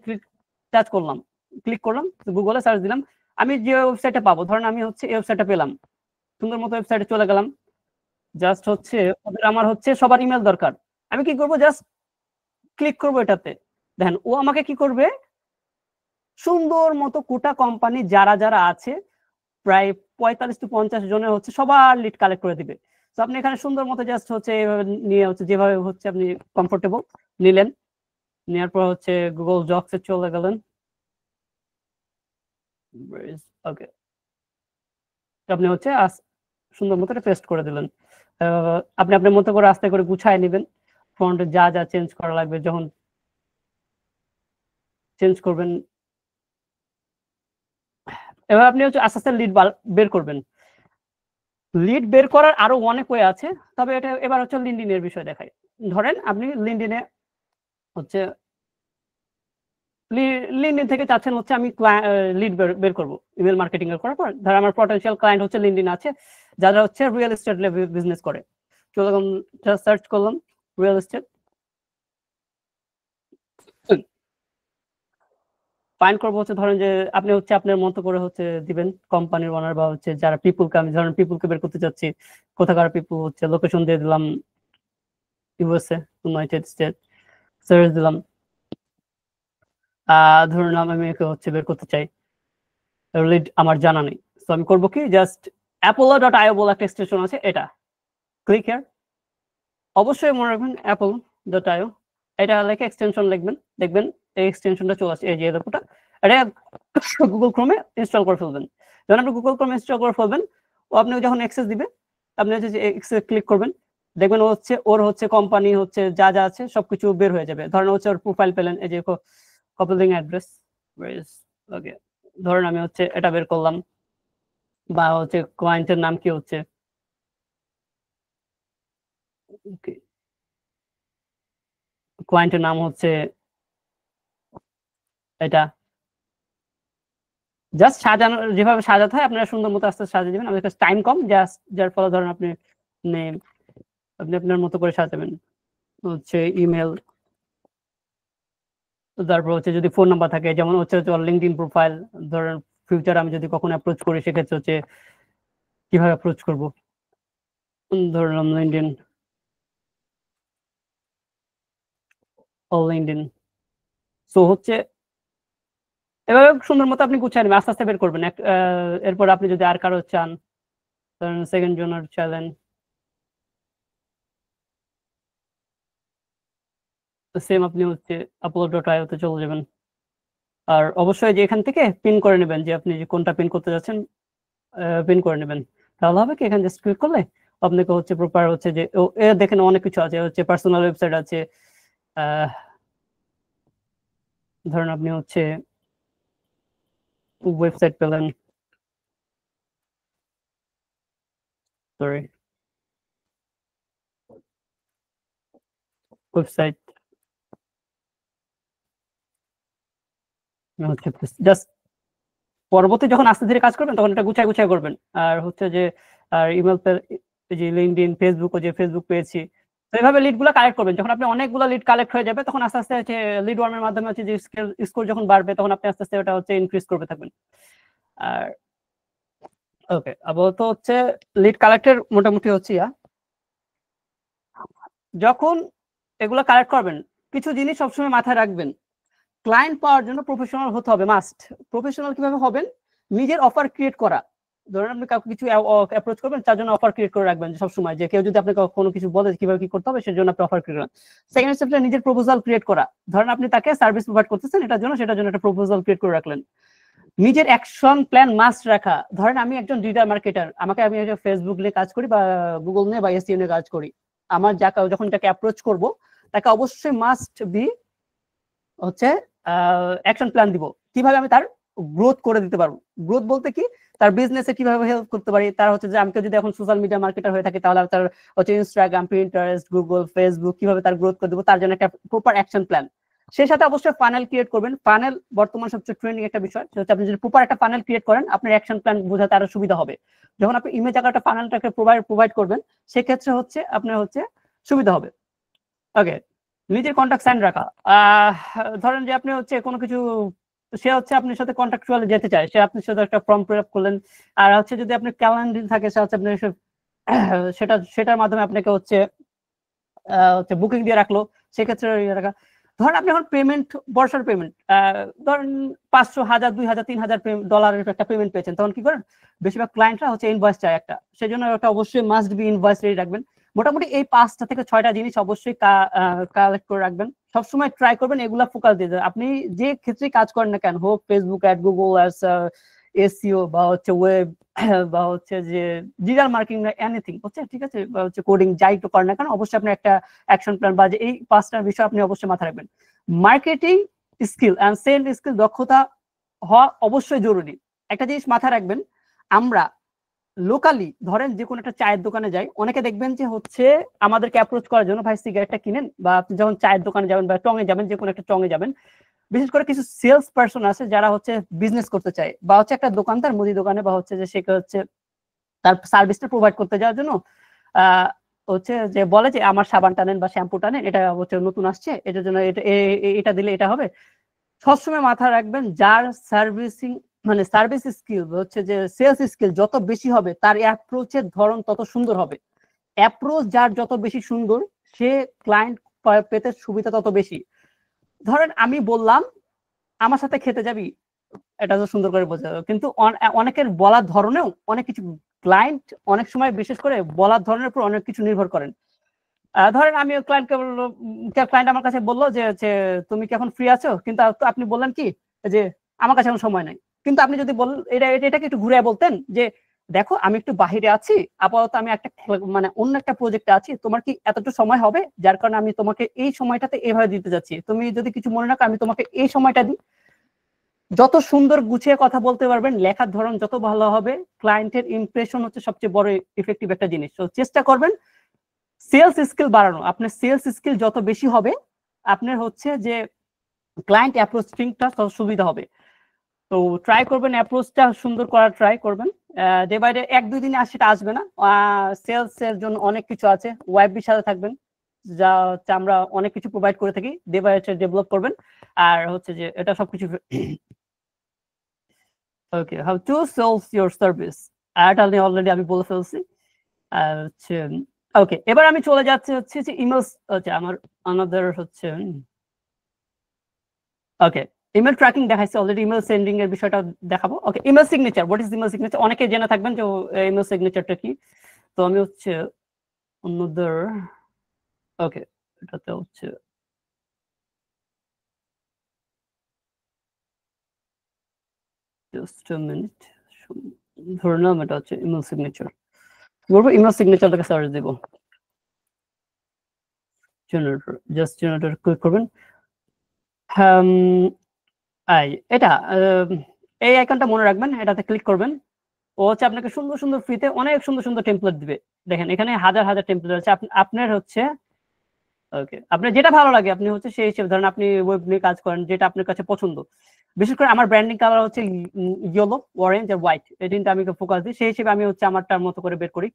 S2: টাচ করলাম, ক্লিক করলাম, গুগলে সার্চ দিলাম, আমি যে ওয়েবসাইটে পাবো, ধরেন আমি হচ্ছে এই ওয়েবসাইটে পেলাম, সুন্দর মতো ওয়েবসাইটে চলে গেলাম, জাস্ট হচ্ছে ওদের আমার হচ্ছে সবার ইমেল দরকার, আমি কি করবো, জাস্ট ক্লিক করবো এটাতে, দেখেন ও আমাকে কি করবে, সুন্দর মতো কোটা কোম্পানি যারা যারা আছে প্রায় 45 থেকে 50 জনের হচ্ছে সবার লিড কালেক্ট করে দিবে। তো আপনি এখানে সুন্দর মতো জাস্ট হচ্ছে এইভাবে নিয়ে হচ্ছে যেভাবে হচ্ছে আপনি কমফোর্টেবল নিলেন, নেওয়ার পর হচ্ছে গুগল ডক্স এ চলে গেলেন, ওকে, আপনি হচ্ছে সুন্দর মতো পেস্ট করে দিলেন। আপনি আপনার মতো করে আস্তে করে গুছায় নেবেন, ফন্টে যা যা চেঞ্জ করা লাগবে যখন চেঞ্জ করবেন, এবার আপনি হচ্ছে আস্তে আস্তে লিড বের করবেন। লিড বের করার আরো অনেক ওয়ে আছে, তবে এটা এবার হচ্ছে লিঙ্কডইনের বিষয় দেখাই। ধরেন আপনি লিঙ্কডইনে হচ্ছে লিঙ্কডইন থেকে চাচ্ছেন হচ্ছে আমি লিড বের করবো ইমেল মার্কেটিং এর করার পর, ধর আমার পটেনশিয়াল ক্লায়েন্ট হচ্ছে লিঙ্কডইন আছে যারা হচ্ছে রিয়েল এস্টেট বিজনেস করে, চলে গেলাম সার্চ করলাম রিয়েল এস্টেট, ফাইন্ড করবো হচ্ছে ধরেন যে আপনি হচ্ছে আপনার মতো করে হচ্ছে দিবেন কোম্পানির ওনার বা হচ্ছে যারা পিপুলকে, আমি ধরেন পিপুলকে বের করতে চাচ্ছি, কোথাকার পিপুল হচ্ছে লোকেশন দিয়ে দিলাম ইউএসএ, ইউনাইটেড স্টেট, সার্চ দিলাম, ধরুন আমি একে হচ্ছে বের করতে চাই, লিড আমার জানা নেই, তো আমি করবো কি, জাস্ট apollo.io বলে একটা এক্সটেনশন আছে, এটা ক্লিক হিয়ার, অবশ্যই মনে রাখবেন apollo.io, এটা লেখে এক্সটেনশন লিখবেন, দেখবেন এই এক্সটেনশনটা চলে আসছে, এই যে এরকমটা, এটা গুগল ক্রোমে ইনস্টল করে ফেলবেন। যখন আপনি গুগল ক্রোমে ইনস্টল করে ফেলবেন, ও আপনি যখন অ্যাক্সেস দিবে আপনি হচ্ছে অ্যাক্সেস ক্লিক করবেন, দেখবেন ও হচ্ছে ওর হচ্ছে কোম্পানি হচ্ছে যা যা আছে সবকিছু বের হয়ে যাবে। ধরেন হচ্ছে ওর প্রোফাইল পেলেন, এই যে কাপলিং অ্যাড্রেস, ওকে, ধরেন আমি হচ্ছে এটা বের করলাম, বা হচ্ছে ক্লায়েন্টের নাম কি হচ্ছে, ওকে, ক্লায়েন্টের নাম হচ্ছে এটা, জাস্ট সাজানো যেভাবে সাজাতে হয় আপনারা সুন্দর মতো আস্তে সাজিয়ে দিবেন। আমাদের কাছে টাইম কম, জাস্ট যার ফলে ধরেন আপনি নেম আপনি আপনার মতো করে সাজাবেন, হচ্ছে ইমেল, তারপর হচ্ছে যদি ফোন নাম্বার থাকে, যেমন হচ্ছে লিঙ্কডইন প্রোফাইল, ধরেন ফিউচারে আমি যদি কখনো অ্যাপ্রোচ করি সেক্ষেত্রে হচ্ছে কিভাবে অ্যাপ্রোচ করব। ধরলাম লিঙ্কডইন, লিঙ্কডইন। সো হচ্ছে এভাবে সুন্দর মতো আপনি গুছিয়ে নেবেন, আস্তে আস্তে বের করবেন। এরপর আপনি যদি আর কারো চান, ধরেন সেকেন্ড জনের চাইলেন, সেম আপনি হচ্ছে upload.io তে চলে যাবেন। আর অবশ্যই যে এখান থেকে পিন করে নেবেন, যে আপনি যে কোনটা পিন করতে যাচ্ছেন পিন করে নেবেন। তাহলে হবে কি, এখানে জাস্ট ক্লিক করলে আপনাকে হচ্ছে প্রপার হচ্ছে যে দেখেন অনেক কিছু আছে, হচ্ছে পার্সোনাল ওয়েবসাইট আছে। ধরেন আপনি হচ্ছে ওয়েবসাইট পেলেন, সরি ওয়েবসাইট হচ্ছে জাস্ট পরবর্তী যখন আস্তে ধীরে কাজ করবেন তখন এটা গুছায় গুছায় করবেন। আর হচ্ছে যে আর ইমেল, যে লিঙ্কডইন, ফেসবুক, যে ফেসবুক পেয়েছি, তো এইভাবে লিড গুলো কালেক্ট করবেন। যখন আপনি অনেকগুলো লিড কালেক্ট হয়ে যাবে তখন আস্তে আস্তে হচ্ছে লিড ওয়ার্মের মাধ্যমে হচ্ছে যে স্কোর যখন বাড়বে তখন আপনি আস্তে আস্তে ওটা হচ্ছে ইনক্রিজ করবে থাকবেন। আর ওকে, আপাতত হচ্ছে লিড কালেক্টের মোটামুটি হচ্ছে যখন এগুলো কালেক্ট করবেন কিছু জিনিস সবসময় মাথায় রাখবেন। ক্লায়েন্ট পাওয়ার জন্য প্রফেশনাল হতে হবে, মাস্ট। প্রফেশনাল কিভাবে হবেন, নিজের অফার ক্রিয়েট করা। ধরেন আপনি কাউকে কিছু অ্যাপ্রোচ করবেন, তার জন্য অফার ক্রিয়েট করে রাখবেন সবসময়, যে কেউ যদি আপনাকে কোনো কিছু বলে কিভাবে কি করতে হবে সেজন্য আপনি অফার ক্রিয়েট করেন। সেকেন্ড স্টেপটা নিজের প্রপোজাল ক্রিয়েট করা। ধরেন আপনি তাকে সার্ভিস প্রোভাইড করতেছেন, এটার জন্য সেটার জন্য একটা প্রপোজাল ক্রিয়েট করে রাখলেন। নিজের অ্যাকশন প্ল্যান মাস্ট রাখা। ধরেন আমি একজন ডিজিটাল মার্কেটার, আমি ফেসবুক নিয়ে কাজ করি বা গুগল নিয়ে বা এসইও নিয়ে কাজ করি। আমার যখন তাকে অ্যাপ্রোচ করব তাকে অবশ্যই মাস্ট বি হচ্ছে অ্যাকশন প্ল্যান দিব, কিভাবে আমি তার গ্রোথ করে দিতে পারবো। গ্রোথ বলতে কি, তার বিজনেসে কিভাবে হেল্প করতে পারি। তার হচ্ছে যে আমি যদি এখন সোশ্যাল মিডিয়া মার্কেটার হয়ে থাকি তাহলে তার হচ্ছে ইনস্টাগ্রাম, পিন্টারেস্ট, গুগল, ফেসবুক কিভাবে তার গ্রোথ করে দেবো, তার জন্য একটা প্রপার অ্যাকশন প্ল্যান। সেই সাথে অবশ্যই ফানেল ক্রিয়েট করবেন। ফানেল বর্তমান সবচেয়ে ট্রেন্ডিং একটা বিষয়, সেটা হচ্ছে আপনি যদি প্রপার একটা ফানেল ক্রিয়েট করেন আপনার অ্যাকশন প্ল্যান বোঝাতে আরো সুবিধা হবে। যখন আপনি ইমেজ আকারে ফানেলটাকে প্রোভাইড করবেন সেক্ষেত্রে হচ্ছে আপনার হচ্ছে সুবিধা হবে। ওকে, নিজের কন্ট্যাক্ট সাইন রাখা। ধরেন যে আপনি হচ্ছে কোনো কিছু, সে হচ্ছে আপনার সাথে কন্ট্রাকচুয়ালি যেতে চায়, সে আপনার সাথে একটা ফর্ম ফিল আপ করলেন। আর হচ্ছে যদি আপনি ক্যালেন্ডার থাকে সে হচ্ছে আপনি সেটার মাধ্যমে আপনাকে হচ্ছে বুকিং দিয়ে রাখলো, সেক্ষেত্রে রাখা। ধরেন আপনি এখন পেমেন্ট, বর্ষার পেমেন্ট, ধরেন 500, 1000, 2000, 3000 ডলারের একটা পেমেন্ট পেয়েছেন, তখন কি করেন, বেশিরভাগ ক্লায়েন্টরা হচ্ছে ইনভয়েস চায় একটা, সেজন্য একটা অবশ্যই মাস্ট বি ইনভয়েস রেডি রাখবেন। মোটামুটি এই 5টা থেকে 6টা জিনিস অবশ্যই কালেক্ট করে রাখবেন। সবসময় ট্রাই করবেন এগুলা ফোকাস দিয়ে। আপনি যে ক্ষেত্রে কাজ করেন না কেন, হোক Facebook ad, Google ads, SEO বা হচ্ছে ওয়েব বা হচ্ছে যে ডিজিটাল মার্কেটিং, এনিথিং হচ্ছে, ঠিক আছে, বা হচ্ছে কোডিং, যাই তো করেন না কেন অবশ্যই আপনি একটা অ্যাকশন প্ল্যান বা যে এই 5টা বিষয় আপনি অবশ্যই মাথায় রাখবেন। Marketing skill and sale skill দক্ষতা হওয়া অবশ্যই জরুরি। একটা জিনিস মাথায় রাখবেন, আমরা লোকালি ধরেন যে কোনো একটা চায়ের দোকানে যাই, অনেকে দেখবেন যে হচ্ছে আমাদেরকে অ্যাপ্রোচ করার জন্য ভাই সিগারেটটা কিনেন, বা আপনি যখন চায়ের দোকানে যাবেন বা টঙে যাবেন, যে কোনো একটা টঙে যাবেন, বিশেষ করে কিছু সেলস পার্সন আছে যারা হচ্ছে বিজনেস করতে চায়, বা হচ্ছে একটা দোকানদার মুদি দোকানে বা হচ্ছে যে সে হচ্ছে তার সার্ভিসটা প্রোভাইড করতে যাওয়ার জন্য হচ্ছে যে বলে যে আমার সাবানটা নেন বা শ্যাম্পুটা নেন, এটা হচ্ছে নতুন আসছে, এটার জন্য এটা দিলে এটা হবে। সবসময় মাথায় রাখবেন যার সার্ভিসিং মানে সার্ভিস স্কিল হচ্ছে যে সেলস স্কিল যত বেশি হবে তার অ্যাপ্রোচের ধরন তত সুন্দর হবে। অ্যাপ্রোচ যার যত বেশি সুন্দর সে ক্লায়েন্ট পেতে সুবিধা তত বেশি। ধরেন আমি বললাম আমার সাথে খেতে যাবি, এটা তো সুন্দর করে বোঝা যাবে, কিন্তু অনেকের বলার ধরনেও অনেক কিছু, ক্লায়েন্ট অনেক সময় বিশেষ করে বলার ধরনের উপর অনেক কিছু নির্ভর করেন। ধরেন আমি ক্লায়েন্টকে বললো, ক্লায়েন্ট আমার কাছে বললো যে তুমি কি এখন ফ্রি আছো, কিন্তু আপনি বললেন কি যে আমার কাছে এখন সময় নাই। কিন্তু আপনি যদি বলেন এটাকে একটু ঘুরে বলতেন যে দেখো আমি একটু বাহিরে আছি আপাতত, আমি একটা মানে অন্য একটা প্রজেক্টে আছি, তোমার কি এতটুকু সময় হবে, যার কারণে আমি তোমাকে এই সময়টাতে এভাবে দিতে যাচ্ছি, তুমি যদি কিছু মনে রাখো আমি তোমাকে এই সময়টা দিই। যত সুন্দর গুছিয়ে কথা বলতে পারবেন, লেখার ধরন যত ভালো হবে, ক্লায়েন্টের ইমপ্রেশন হচ্ছে সবচেয়ে বড় ইফেক্টিভ একটা জিনিস। তো চেষ্টা করবেন সেলস স্কিল বাড়ানো। আপনার সেলস স্কিল যত বেশি হবে আপনার হচ্ছে যে ক্লায়েন্ট অ্যাপ্রোচিংটা তত সুবিধা হবে। তো ট্রাই করবেন অ্যাপ্রোচটা সুন্দর করার ট্রাই করবেন। ডে বাই ডে 1-2 দিনে সেটা আসবে না। সেলস এর জন্য অনেক কিছু আছে, ওয়াইবির সাথে থাকবেন, যা হচ্ছে আমরা অনেক কিছু প্রোভাইড করে থাকি, ডে বাই ডে ডেভেলপ করবেন। আর হচ্ছে যে এটা সবকিছু okay, how to sells your service, এটা আমি অলরেডি আমি বলে ফেলছি। আর হচ্ছে ওকে, এবার আমি চলে যাচ্ছি হচ্ছে যে ইমেল, হচ্ছে আমার আনাদার হচ্ছে ওকে, ইমেল ট্র্যাকিং দেখাইছে অলরেডি, ইমেল সেন্ডিং এর বিষয়টা দেখাবো। Okay, email signature, what is email signature, অনেকে জেনে থাকবেন যে ইমেল সিগনেচারটা কি। তো আমি হচ্ছে অন্যদের, ওকে, এটাতে হচ্ছে জাস্ট আ মিনিট, ধরে নাম এটা হচ্ছে ইমেল সিগনেচার, বলবো ইমেল সিগনেচারটাকে সার্চ দিব, জেনারেটর, জাস্ট জেনারেটর ক্লিক করবেন। এটা এই আইকনটা মনে রাখবেন, এটাতে ক্লিক করবেন। ও হচ্ছে আপনাকে সুন্দর সুন্দর ফ্রিতে অনেক সুন্দর সুন্দর টেমপ্লেট দিবে। দেখেন এখানে হাজার হাজার টেমপ্লেট আছে, আপনার হচ্ছে ওকে, আপনার যেটা ভালো লাগে আপনি হচ্ছে সেই হিসেবে, ধরেন আপনি ওয়েব নিয়ে কাজ করেন, যেটা আপনার কাছে পছন্দ। বিশেষ করে আমার ব্র্যান্ডিং কালার হচ্ছে ইয়েলো, অরেঞ্জ আর হোয়াইট, এই তিনটা আমি ফোকাস দিই, সেই হিসেবে আমি হচ্ছে আমারটার মতো করে বের করি।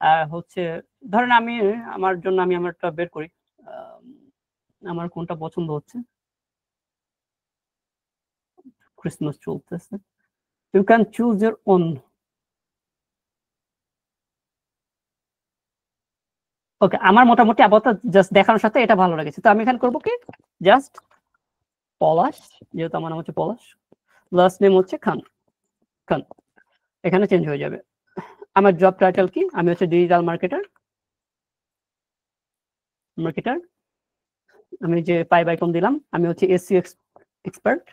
S2: আর হচ্ছে ধরেন আমি আমার জন্য আমি আমারটা বের করি, আমার কোনটা পছন্দ হচ্ছে, ক্রিসমাস চলতেছে, you can choose your own. Okay, আমার মোটামুটি আপাতত জাস্ট দেখানোর সাথে এটা ভালো লেগেছে, তো আমি এখানে করবো কি, জাস্ট পলাশ, যেহেতু আমার নাম হচ্ছে পলাশ, লাস্ট নেম হচ্ছে খান, খান, এখানে চেঞ্জ হয়ে যাবে। আমার জব টাইটেল কি, আমি হচ্ছে ডিজিটাল মার্কেটার, মার্কেটার, আমি যে পাই বাইকন দিলাম, আমি হচ্ছে এসইও এক্সপার্ট,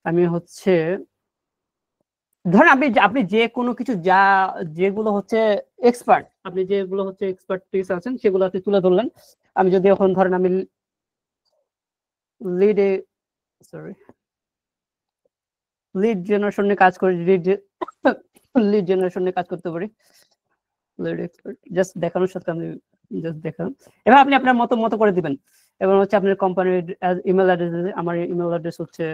S2: আমি হচ্ছে ধরেন আপনি যে কোনো কিছু যা যেগুলো হচ্ছে এক্সপার্ট, আপনি যেগুলো হচ্ছে এক্সপার্টিস আছেন সেগুলো আপনি তুলে ধরলেন। আমি যদি এখন ধরেন আমি লিড জেনারেশন নিয়ে কাজ করি, লিড জেনারেশন নিয়ে কাজ করতে পারি, লিড এক্সপার্ট, জাস্ট দেখানোর সাথে আমি জাস্ট দেখালাম। এবার আপনি আপনার মতো মতো করে দিবেন। এবং হচ্ছে আপনার কোম্পানির ইমেল অ্যাড্রেস, আমার ইমেল অ্যাড্রেস হচ্ছে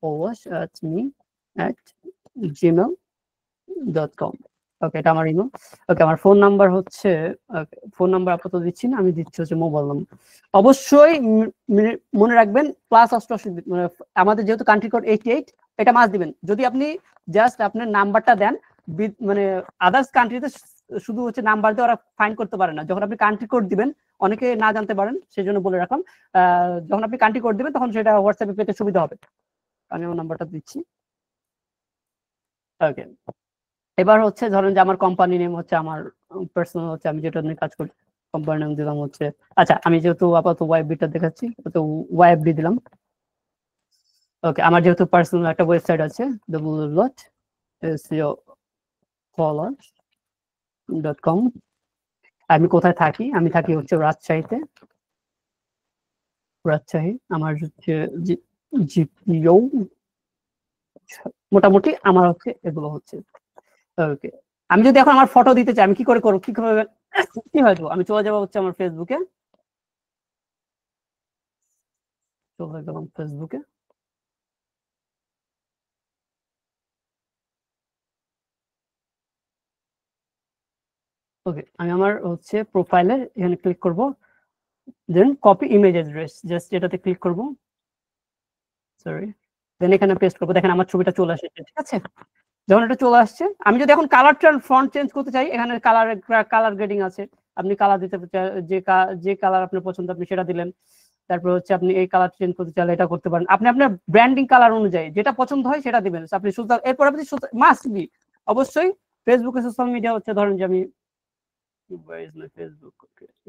S2: polash@me@gmail.com। ওকে, এটা আমার ইমেল। ওকে, আমার ফোন নাম্বার হচ্ছে, ফোন নাম্বার আপাতত দিচ্ছি না, আমি দিচ্ছি হচ্ছে মোবাইল নাম্বার। অবশ্যই মনে রাখবেন +88, মানে আমাদের যেহেতু কান্ট্রি কোড 88, এটা মাস্ট দিবেন। যদি আপনি জাস্ট আপনার নাম্বারটা দেন, মানে আদার্স কান্ট্রিতে শুধু হচ্ছে নাম্বার দিয়ে ওরা ফাইন্ড করতে পারে না, যখন আপনি কান্ট্রি কোড দিবেন অনেকে না জানতে পারেন, সেই জন্য বলে রাখলাম। যখন আপনি কান্ট্রি কোড দিবেন তখন সেটা হোয়াটসঅ্যাপে পেতে সুবিধা হবে। আমি আমার নাম্বারটা দিচ্ছি। ওকে, এবার হচ্ছে ধরেন যে আমার কোম্পানি নেম হচ্ছে, আমার পার্সোনাল হচ্ছে আমি যেটা নিয়ে কাজ করি, কোম্পানি নাম দিলাম হচ্ছে, আচ্ছা আমি যেহেতু আপাতত ওয়াইএফবিটা দেখাচ্ছি তো ওয়াইএফবি দিলাম। ওকে, আমার যেহেতু পার্সোনাল একটা ওয়েবসাইট আছে www.seopolash.com। আমি কোথায় থাকি, আমি থাকি হচ্ছে রাজশাহীতে, রাজশাহী। আমার হচ্ছে জিপিও, মোটামুটি আমার হচ্ছে এগুলো হচ্ছে। ওকে, আমি যদি এখন আমার ফটো দিতে চাই আমি কি করে করবো, কি করে কি হয়তো আমি চলে যাবো হচ্ছে আমার ফেসবুকে, চলে গেলাম ফেসবুকে। ওকে, আমি আমার হচ্ছে প্রোফাইলে এখানে ক্লিক করব, দেন কপি ইমেজ অ্যাড্রেস, জাস্ট এটাতে ক্লিক করব, সরি, দেন এখানে পেস্ট করব। দেখেন আমার ছবিটা চলে আসছে, ঠিক আছে। যখন এটা চলে আসছে, আমি যদি এখন কালারটা ফন্ট চেঞ্জ করতে চাই, এখানে কালার গ্রেডিং আছে, আপনি কালার দিতে যে কালার আপনার পছন্দ আপনি সেটা দিলেন। তারপর হচ্ছে আপনি এই কালার চেঞ্জ করতে চাইলে এটা করতে পারেন, আপনি আপনার ব্র্যান্ডিং কালার অনুযায়ী যেটা পছন্দ হয় সেটা দিবেন আপনি। এরপর আপনি মাস্ট বি অবশ্যই ফেসবুকে সোশ্যাল মিডিয়া হচ্ছে, ধরেন যে আমি ফেসবুক,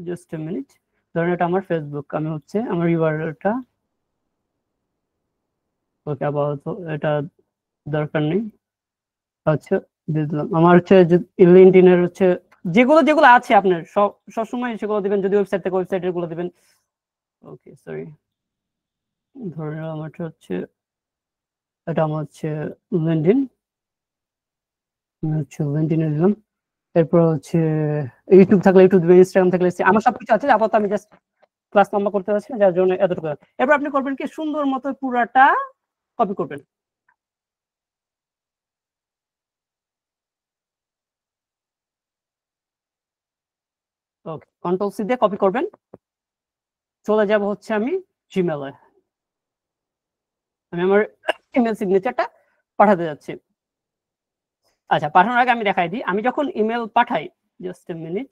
S2: জাস্ট এ মিনিট, ধরেন এটা আমার ফেসবুক, আমি হচ্ছে আমার ইউআরএলটা, ওকে আপাতত এটা দরকার নেই, আচ্ছা দিলাম। আমার হচ্ছে লিঙ্কডইনের হচ্ছে যেগুলো যেগুলো আছে আপনার সবসময় সেগুলো দিবেন, যদি ওয়েবসাইট থেকে ওয়েবসাইটের গুলো দিবেন। ওকে সরি, ধরে আমারটা হচ্ছে, এটা আমার হচ্ছে লিঙ্কডইন, লিঙ্কডইনে দিলাম। এরপর হচ্ছে ইউটিউব থাকলে ইউটিউব দিবেন, ইনস্টাগ্রাম থাকলে আমার সবকিছু আছে, আপাতত আমি জাস্ট ক্লাস লম্বা করতে পারছি না, যার জন্য এতটুকু। এরপর আপনি করবেন কি, সুন্দর মতো পুরাটা কপি করবেন। ওকে, কন্ট্রোল-সি দিয়ে কপি করবেন। চলে যাব হচ্ছে আমি জিমেইলে, আমি আমার ইমেল সিগনেচারটা পাঠাতে যাচ্ছি। আচ্ছা, পাঠানোর আগে আমি দেখাই দিই, আমি যখন ইমেল পাঠাই, জাস্ট এ মিনিট,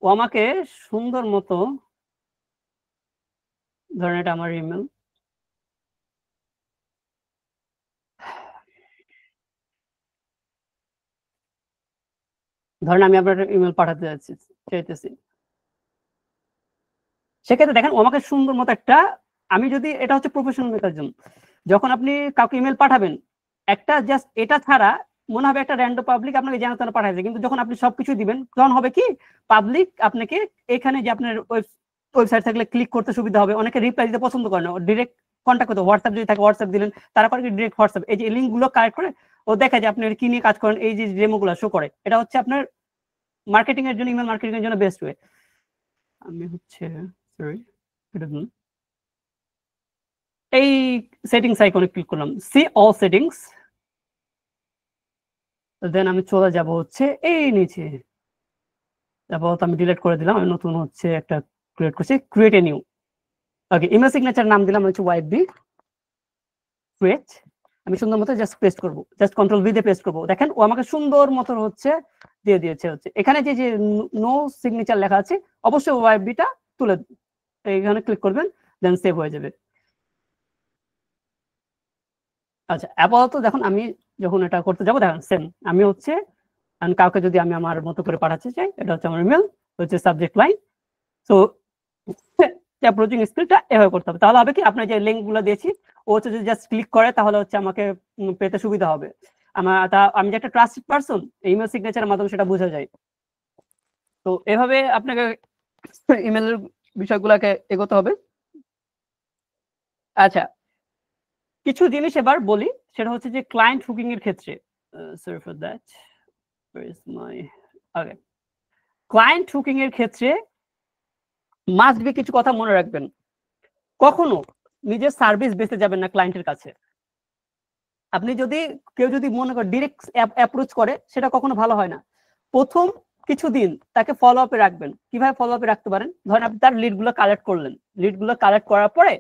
S2: ও আমাকে সুন্দর মতো, ধরেন এটা আমার ইমেল, ধরেন আমি আপনার ইমেল পাঠাতে চাইতেছি, সেক্ষেত্রে দেখেন ও আমাকে সুন্দর মতো একটা, আমি যদি, এটা হচ্ছে প্রফেশনাল মেকানিজম, যখন আপনি কাউকে ইমেল পাঠাবেন, একটা জাস্ট এটা ছাড়া মনে হবে একটা র্যান্ডম পাবলিক আপনাকে জানা তারা পাঠাইছে, কিন্তু যখন আপনি সবকিছু দিবেন তখন হবে কি, পাবলিক আপনাকে এখানে যে আপনার ওয়েবসাইট থাকলে ক্লিক করতে সুবিধা হবে, অনেকে রিপ্লাই দিতে পছন্দ করে না, ডিরেক্ট কন্ট্যাক্ট করতে, হোয়াটসঅ্যাপ যদি থাকে হোয়াটসঅ্যাপ দিলেন, তারা করে ডিরেক্ট হোয়াটসঅ্যাপ, এই যে লিঙ্ক গুলো কালেক্ট করে ও দেখা যায় আপনি কি নিয়ে কাজ করেন, এই যে ডেমো গুলো শো করে, এটা হচ্ছে আপনার মার্কেটিং এর জন্য, ইমেল মার্কেটিং এর জন্য বেস্ট ওয়ে। আমি হচ্ছে সরি, এই সেটিংস আইকনে ক্লিক করলাম, সি অল সেটিংস, দেন আমি চলে যাব হচ্ছে এই নিচে, তারপর আমি ডিলিট করে দিলাম, আমি নতুন হচ্ছে একটা ক্রিয়েট করছি, create a new. Okay, email signature নাম দিলাম হচ্ছে ওয়াইবি ক্রিয়েট, আমি সুন্দর মতো জাস্ট পেস্ট করব, জাস্ট কন্ট্রোল ভি দিয়ে পেস্ট করব, দেখেন ও আমাকে সুন্দর মতো হচ্ছে দিয়ে দিয়েছে, হচ্ছে এখানে যে যে নো সিগনেচার লেখা আছে অবশ্যই ওয়াইবিটা তুলে এইখানে ক্লিক করবেন, দেন সেভ হয়ে যাবে। আচ্ছা, আপাতত দেখুন আমি যখন এটা করতে যাবো, দেখেন সেম, আমি হচ্ছে কাউকে যদি আমি আমার মতো করে পাঠাতে চাই, এটা হচ্ছে আমার ইমেল, হচ্ছে সাবজেক্ট লাইন, সো অ্যাপ্রোচিং স্কিলটা এভাবে করতে হবে, তাহলে হবে কি আপনার যে লিঙ্ক গুলো দিয়েছি ও হচ্ছে যদি জাস্ট ক্লিক করে তাহলে হচ্ছে আমাকে পেতে সুবিধা হবে, আমি যে একটা ট্রাস্টেড পারসন, ইমেল সিগনেচারের মাধ্যমে সেটা বোঝা যায়। তো এভাবে আপনাকে ইমেলের বিষয়গুলোকে এগোতে হবে। আচ্ছা, কিছু জিনিস এবার বলি, সেটা হচ্ছে যে ক্লায়েন্ট হুকিং এর ক্ষেত্রে, sorry for that, where is my, okay, client hooking এর ক্ষেত্রে মাস্ট বি কিছু কথা মনে রাখবেন, কখনো নিজের সার্ভিস বেচতে যাবেন না ক্লায়েন্টের কাছে। আপনি যদি কেউ যদি মনে করে ডিরেক্ট অ্যাপ্রোচ করে, সেটা কখনো ভালো হয় না। প্রথম কিছুদিন তাকে ফলো আপে রাখবেন। কিভাবে ফলো আপে রাখতে পারেন, ধরেন আপনি তার লিড গুলো কালেক্ট করলেন, লিড গুলো কালেক্ট করার পরে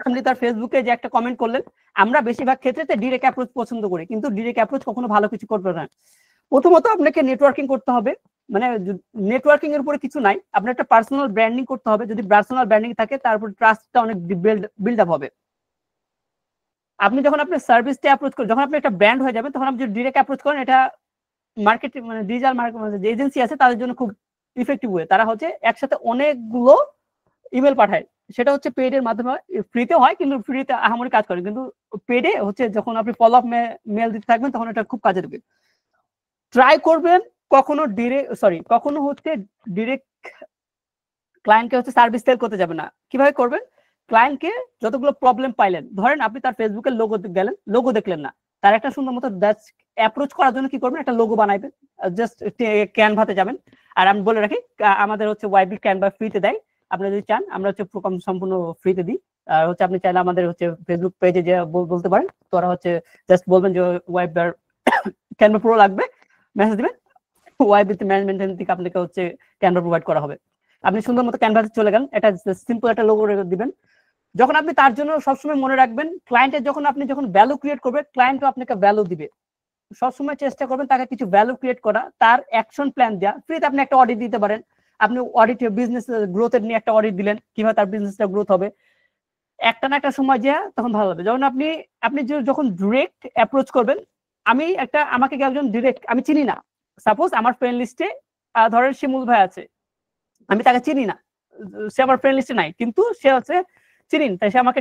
S2: আপনি তার ফেসবুকে যে একটা কমেন্ট করলেন, আমরা বেশিরভাগ ক্ষেত্রে ডিরেক্ট অ্যাপ্রোচ পছন্দ করি, কিন্তু ডিরেক্ট অ্যাপ্রোচ কখনো ভালো কিছু করবে না। প্রথমত আপনাকে নেটওয়ার্কিং করতে হবে, মানে নেটওয়ার্কিং এর উপরে কিছু নাই, আপনার একটা পার্সোনাল ব্র্যান্ডিং করতে হবে, যদি পার্সোনাল ব্র্যান্ডিং থাকে তার উপর ট্রাস্টটা অনেক বিল্ড আপ হবে। আপনি যখন আপনার সার্ভিসটা অ্যাপ্রোচ করেন, যখন আপনি একটা ব্র্যান্ড হয়ে যাবেন, তখন আপনি যদি ডিরেক্ট অ্যাপ্রোচ করেন, এটা মার্কেটিং মানে ডিজিটাল মার্কেটিং যে এজেন্সি আছে তাদের জন্য খুব ইফেক্টিভ ওয়ে, তারা হচ্ছে একসাথে অনেকগুলো ইমেল পাঠায়, সেটা হচ্ছে পেড এর মাধ্যমে, ফ্রিতে হয় কিন্তু ফ্রিতে আহামরি কাজ করে, কিন্তু পেডে হচ্ছে যখন আপনি ফলো আপ মেল দিতে থাকবেন তখন এটা খুব কাজে দেবে। ট্রাই করবেন কখনো হচ্ছে ডিরেক্ট ক্লায়েন্টকে হচ্ছে সার্ভিস সেল করতে যাবে না। কিভাবে করবেন, ক্লায়েন্টকে যতগুলো প্রবলেম পাইলেন, ধরেন আপনি তার ফেসবুকের লোগো গেলেন, লোগো দেখলেন না, তার একটা সুন্দর মতো অ্যাপ্রোচ করার জন্য কি করবেন, একটা লোগো বানাইবেন, জাস্ট ক্যানভাতে যাবেন। আর আমি বলে রাখি আমাদের হচ্ছে ওয়াইবি ক্যানভা ফ্রিতে দেয়, আপনারা যদি চান আমরা হচ্ছে সম্পূর্ণ ফ্রিতে দিই। আর হচ্ছে আপনি চাইলে আমাদের হচ্ছে ফেসবুক পেজে যে বলতে পারেন, তো ওরা হচ্ছে জাস্ট বলবেন যে ওয়াইবার ক্যানভা প্রো লাগবে, মেসেজ দিবেন, ওয়াইবি ম্যানেজমেন্ট থেকে আপনাকে হচ্ছে ক্যানভা প্রোভাইড করা হবে। আপনি সুন্দর মতো ক্যানভাসে চলে গেলেন, এটা সিম্পল একটা লোগো দিবেন। যখন আপনি তার জন্য সবসময় মনে রাখবেন, ক্লায়েন্টের আপনি যখন ভ্যালু ক্রিয়েট করবেন, ক্লায়েন্টও আপনাকে ভ্যালু দিবে। সবসময় চেষ্টা করবেন তাকে কিছু ভ্যালু ক্রিয়েট করা, তার অ্যাকশন প্ল্যান দেওয়া। ফ্রিতে আপনি একটা অডিট দিতে পারেন, আপনি অডিট বিজনেস গ্রোথের নিয়ে একটা অডিট দিলেন, কিভাবে তার বিজনেসটা গ্রোথ হবে। একটা না একটা সময় যে তখন ভালো হবে। যখন আপনি যখন ডিরেক্ট অ্যাপ্রোচ করবেন, আমাকে একজন ডিরেক্ট আমি চিনি না, সাপোজ আমার ফ্রেন্ড লিস্টে ধরেন শিমুল ভাই আছে, আমি তাকে চিনি না, সে আমার ফ্রেন্ড লিস্টে নাই, কিন্তু সে হচ্ছে চিনিন, তাই সে আমাকে